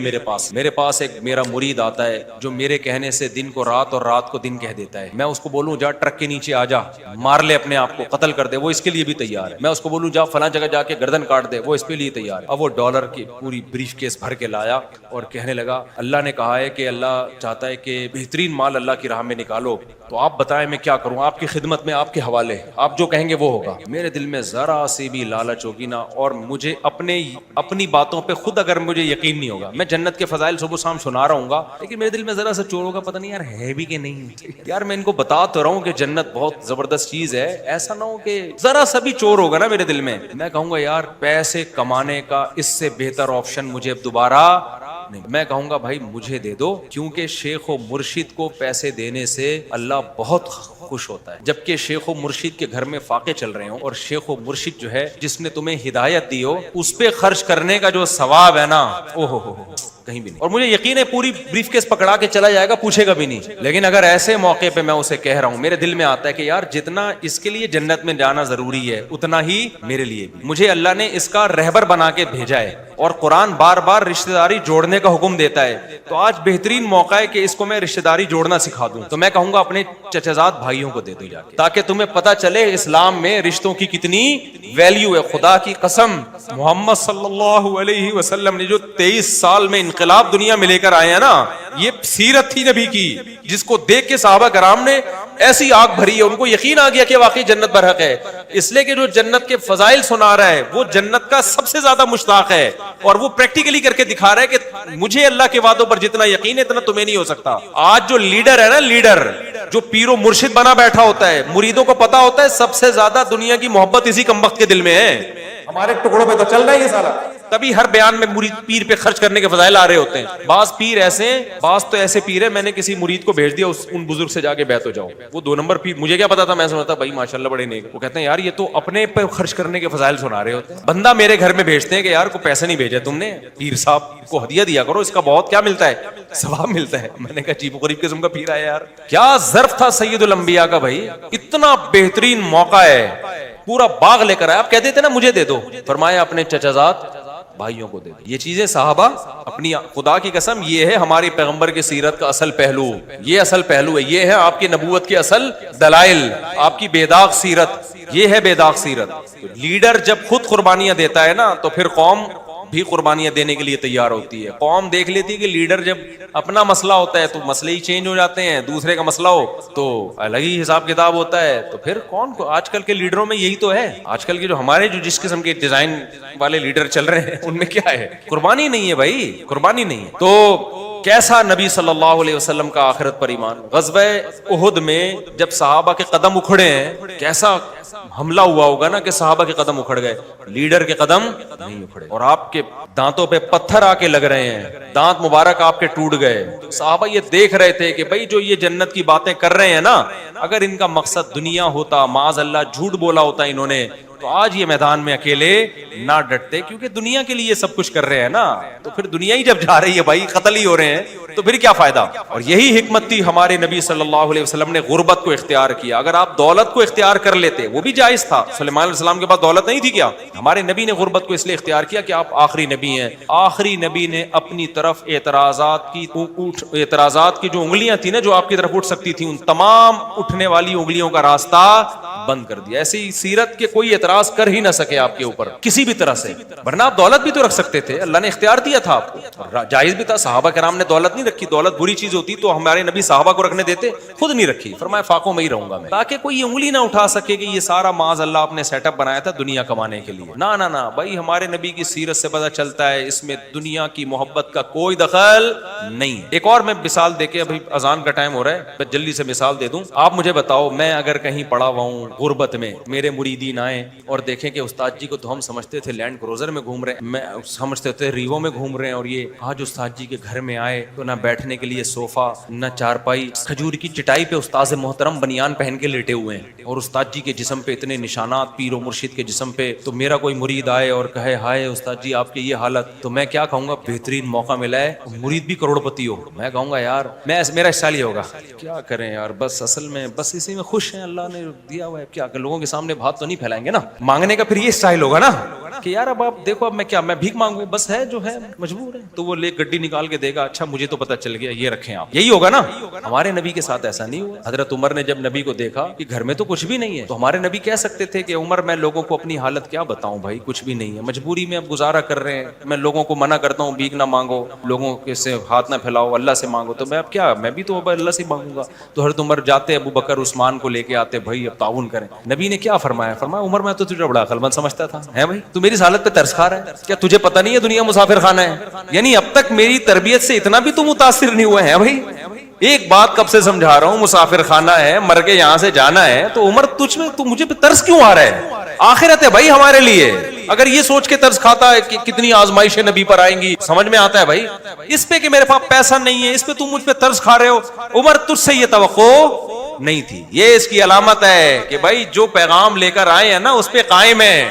میرے پاس ایک میرا مرید آتا ہے جو میرے کہنے سے دن کو رات اور رات کو دن کہہ دیتا ہے. میں اس کو بولوں جا ٹرک کے نیچے آ جا, مار لے اپنے آپ کو, قتل کر دے, وہ اس کے لیے بھی تیار ہے. میں اس کو بولوں جا فلاں جگہ جا کے گردن کاٹ دے, وہ اس کے لیے تیار ہے. اب وہ ڈالر کی پوری بریف کیس بھر کے لایا اور کہنے لگا اللہ نے کہا ہے کہ اللہ چاہتا ہے کہ بہترین مال اللہ کی راہ میں نکالو, تو آپ بتائیں میں کیا کروں, آپ کی خدمت میں, آپ کے حوالے, آپ جو کہیں گے وہ ہوگا. میرے دل میں ذرا سی بھی لالچ ہوگی نا, اور مجھے اپنی باتوں پہ خود اگر مجھے یقین نہیں ہوگا, میں جنت کے فضائل صبح شام سنا رہا ہوں گا, لیکن میرے دل میں ذرا سا چور ہوگا, پتہ نہیں یار ہے بھی کہ نہیں. یار میں ان کو بتا تو رہا ہوں کہ جنت بہت زبردست چیز ہے, ایسا نہ ہو کہ ذرا سا بھی چور ہوگا نا میرے دل میں, میں کہوں گا یار پیسے کمانے کا اس سے بہتر آپشن مجھے اب دوبارہ نہیں. میں کہوں گا بھائی مجھے دے دو, کیونکہ شیخ و مرشد کو پیسے دینے سے اللہ بہت خوش ہوتا ہے. جبکہ شیخ و مرشد کے گھر میں فاقے چل رہے ہوں, اور شیخ و مرشد جو ہے جس نے تمہیں ہدایت دی ہو اس پہ خرچ کرنے کا جو ثواب ہے نا, او ہو کہیں بھی نہیں. اور مجھے یقین ہے پوری بریف کیس پکڑا کے چلا جائے گا, پوچھے گا بھی نہیں. لیکن اگر ایسے موقع پہ میں اسے کہہ رہا ہوں, میرے دل میں آتا ہے کہ یار جتنا اس کے لیے جنت میں جانا ضروری ہے اتنا ہی میرے لیے بھی. مجھے اللہ نے اس کا رہبر بنا کے بھیجا ہے, اور قرآن بار بار رشتہ داری جوڑنے کا حکم دیتا ہے, تو آج بہترین موقع ہے کہ اس کو میں رشتہ داری جوڑنا سکھا دوں. تو میں کہوں گا اپنے چچزاد بھائیوں کو دے دو جا کے, تاکہ تمہیں پتہ چلے اسلام میں رشتوں کی کتنی ویلیو ہے. خدا کی قسم محمد صلی اللہ علیہ وسلم نے جو 23 سال میں انقلاب دنیا میں لے کر آئے ہیں نا, یہ سیرت تھی نبی کی, جس کو دیکھ کے صحابہ کرام نے ایسی آگ بھری ہے, ان کو یقین آ گیا کہ واقعی جنت برحق ہے. اس لیے کہ جو جنت کے فضائل سنا رہا ہے وہ جنت کا سب سے زیادہ مشتاق ہے, اور وہ پریکٹیکلی کر کے دکھا رہا ہے کہ مجھے اللہ کے وعدوں پر جتنا یقین ہے اتنا تمہیں نہیں ہو سکتا. آج جو لیڈر ہے نا, لیڈر جو پیر و مرشد بنا بیٹھا ہوتا ہے, مریدوں کو پتا ہوتا ہے سب سے زیادہ دنیا کی محبت اسی کمبخت کے دل میں ہے. ہمارے ٹکڑوں پہ تو چل رہا ہے یہ سارا, تبھی ہر بیان میں مرید پیر پہ خرچ کرنے کے فضائل آ رہے ہوتے ہیں. بعض پیر ایسے ہیں, بعض تو ایسے پیر ہے, میں نے کسی مرید کو بھیج دیا ان بزرگ سے جا کے بیعت ہو جاؤ, وہ 2 نمبر پیر. مجھے کیا پتا تھا, میں سمجھتا بھائی ماشاءاللہ بڑے نیک. وہ کہتے ہیں یار یہ تو اپنے پہ خرچ کرنے کے فضائل سنا رہے ہوتے ہیں. بندہ میرے گھر میں بھیجتے ہیں کہ یار کو پیسے نہیں بھیجے تم نے, پیر صاحب کو ہدیہ دیا کرو, اس کا بہت کیا ملتا ہے, ثواب ملتا ہے. میں نے کہا عجیب و غریب قسم کا پیر آیا یار, کیا ظرف تھا سید الانبیاء کا بھائی, اتنا بہترین موقع ہے, پورا باغ لے کر آیا. آپ کہتے تھے نا مجھے دے دو, فرمایا اپنے چچازاد بھائیوں کو دے دو. یہ چیزیں صحابہ اپنی, خدا کی قسم یہ ہے ہماری پیغمبر کی سیرت کا اصل پہلو, یہ اصل پہلو ہے, یہ ہے آپ کی نبوت کے اصل دلائل, آپ کی بے داغ سیرت, یہ ہے بے داغ سیرت. لیڈر جب خود قربانیاں دیتا ہے نا تو پھر قوم بھی قربانیاں دینے کے لیے تیار ہوتی ہے. قوم دیکھ لیتی ہے کہ لیڈر جب اپنا مسئلہ ہوتا ہے تو مسئلے ہی چینج ہو جاتے ہیں, دوسرے کا مسئلہ ہو تو الگ ہی حساب کتاب ہوتا ہے. تو پھر کون کو, آج کل کے لیڈروں میں یہی تو ہے, آج کل کے جو ہمارے جو جس قسم کے ڈیزائن والے لیڈر چل رہے ہیں ان میں کیا ہے, قربانی نہیں ہے بھائی, قربانی نہیں ہے. تو کیسا نبی صلی اللہ علیہ وسلم کا آخرت پر ایمان. غزوہ احد میں جب صحابہ کے قدم اکھڑے ہیں, کیسا حملہ ہوا ہوگا نا کہ صحابہ کے قدم اکھڑ گئے, لیڈر کے قدم نہیں اکھڑے, اور آپ کے دانتوں پہ پتھر آ کے لگ رہے ہیں, دانت مبارک آپ کے ٹوٹ گئے. صحابہ یہ دیکھ رہے تھے کہ بھائی جو یہ جنت کی باتیں کر رہے ہیں نا, اگر ان کا مقصد دنیا ہوتا, معاذ اللہ جھوٹ بولا ہوتا انہوں نے, تو آج یہ میدان میں اکیلے نہ ڈٹتے. کیونکہ دنیا کے لیے سب کچھ کر رہے ہیں نا, تو پھر دنیا ہی جب جا رہی ہے بھائی, قتل ہی ہو رہے ہیں, تو پھر کیا فائدہ. اور یہی حکمت تھی ہمارے نبی صلی اللہ علیہ وسلم نے غربت کو اختیار کیا. اگر آپ دولت کو اختیار کر لیتے وہ بھی جائز تھا, سلیمان علیہ السلام کے پاس دولت نہیں تھی کیا, ہمارے نبی نے غربت کو اس لیے اختیار کیا کہ آپ آخری نبی ہیں. آخری نبی نے اپنی طرف اعتراضات کی جو انگلیاں تھی نا, جو آپ کی طرف اٹھ سکتی تھی, ان تمام اٹھنے والی انگلیوں کا راستہ بند کر دیا. ایسی سیرت کے کوئی اعتراض کر ہی نہ سکے آپ کے اوپر کسی بھی طرح سے, ورنہ آپ دولت بھی تو رکھ سکتے تھے, اللہ نے اختیار دیا تھا آپ کو, جائز بھی تھا. صحابہ کرام نے دولت نہیں رکھی, دولت بری چیز ہوتی تو ہمارے نبی صحابہ کو رکھنے دیتے, خود نہیں رکھی, فرمایا فاقوں میں ہی رہوں گا میں, تاکہ کوئی انگلی نہ اٹھا سکے کہ یہ سارا معاذ اللہ آپ نے سیٹ اپ بنایا تھا دنیا کمانے کے لیے. نہ بھائی, ہمارے نبی کی سیرت سے پتہ چلتا ہے اس میں دنیا کی محبت کا کوئی دخل نہیں ہے۔ ایک اور میں مثال دے کے، ابھی اذان کا ٹائم ہو رہا ہے، میں جلدی سے مثال دے دوں۔ آپ مجھے بتاؤ، میں اگر کہیں پڑا ہوا ہوں غربت میں، میرے مریدین آئیں اور دیکھیں کہ استاد جی کو تو ہم سمجھتے تھے لینڈ کروزر میں گھوم رہے ہیں، میں سمجھتے تھے ریوو میں گھوم رہے ہیں، اور یہ آج استاد جی کے گھر میں آئے تو نہ بیٹھنے کے لیے صوفہ، نہ چارپائی، کھجور کی چٹائی پہ استاد محترم بنیان پہن کے لیٹے ہوئے ہیں، اور استاد جی کے جسم پہ اتنے نشانات، پیر و مرشد کے جسم پہ۔ تو میرا کوئی مرید آئے اور کہے ہائے استاد جی آپ کی یہ حالت، تو میں کیا کہوں گا؟ بہترین موقع ملا ہے، مرید بھی کروڑ پتی ہو، میں کہوں گا یار میرا اس سال ہی ہوگا، کیا کریں یار، بس اصل میں بس اسی میں خوش ہیں، اللہ نے دیا ہوا ہے، کیا کہ لوگوں کے سامنے بات تو نہیں پھیلائیں گے نا، مانگنے کا پھر یہ اسٹائل ہوگا نا کہ یار اب آپ دیکھو، اب میں کیا، میں بھیک مانگوں، بس ہے جو ہے مجبور ہے، تو وہ لے گڈی نکال کے دے گا، اچھا مجھے تو پتہ چل گیا، یہ رکھیں آپ، یہی ہوگا نا۔ ہمارے نبی کے ساتھ ایسا نہیں ہوا۔ حضرت عمر نے جب نبی کو دیکھا کہ گھر میں تو کچھ بھی نہیں ہے، تو ہمارے نبی کہہ سکتے تھے کہ عمر میں لوگوں کو اپنی حالت کیا بتاؤں بھائی، کچھ بھی نہیں ہے، مجبوری میں اب گزارا کر رہے ہیں، میں لوگوں کو منع کرتا ہوں بھیک نہ مانگو، لوگوں کے سے ہاتھ نہ پھیلاؤ، اللہ سے مانگو، تو میں اب کیا، میں بھی تو اب اللہ سے مانگوں گا۔ تو حضرت عمر جاتے ابو بکر عثمان کو لے کے آتے، بھائی اب تعاون کریں۔ نبی نے کیا فرمایا؟ فرمایا عمر میں تو تجھے بڑا عقل مند سمجھتا تھا، ہے بھائی تو میری اس حالت پہ ترس کھا رہا ہے، کیا تجھے پتہ نہیں ہے دنیا مسافر خانہ ہے؟ یعنی اب تک میری تربیت سے اتنا بھی تو متاثر نہیں ہوئے ہیں بھائی، ایک بات کب سے سمجھا رہا ہوں، مسافر خانہ ہے، مر کے یہاں سے جانا ہے، تو عمر تجھ میں تو مجھے پہ ترس کیوں آ رہا ہے؟ آخرت ہے بھائی ہمارے لیے، اگر یہ سوچ کے ترس کھاتا ہے کہ کتنی آزمائشیں نبی پر آئیں گی، سمجھ میں آتا ہے بھائی، اس پہ کہ میرے پاس پیسہ نہیں ہے، اس پہ تم مجھ پہ ترس کھا رہے ہو، عمر تجھ سے یہ توقع نہیں تھی۔ یہ اس کی علامت ہے کہ بھائی جو پیغام لے کر آئے ہیں نا اس پہ قائم ہے۔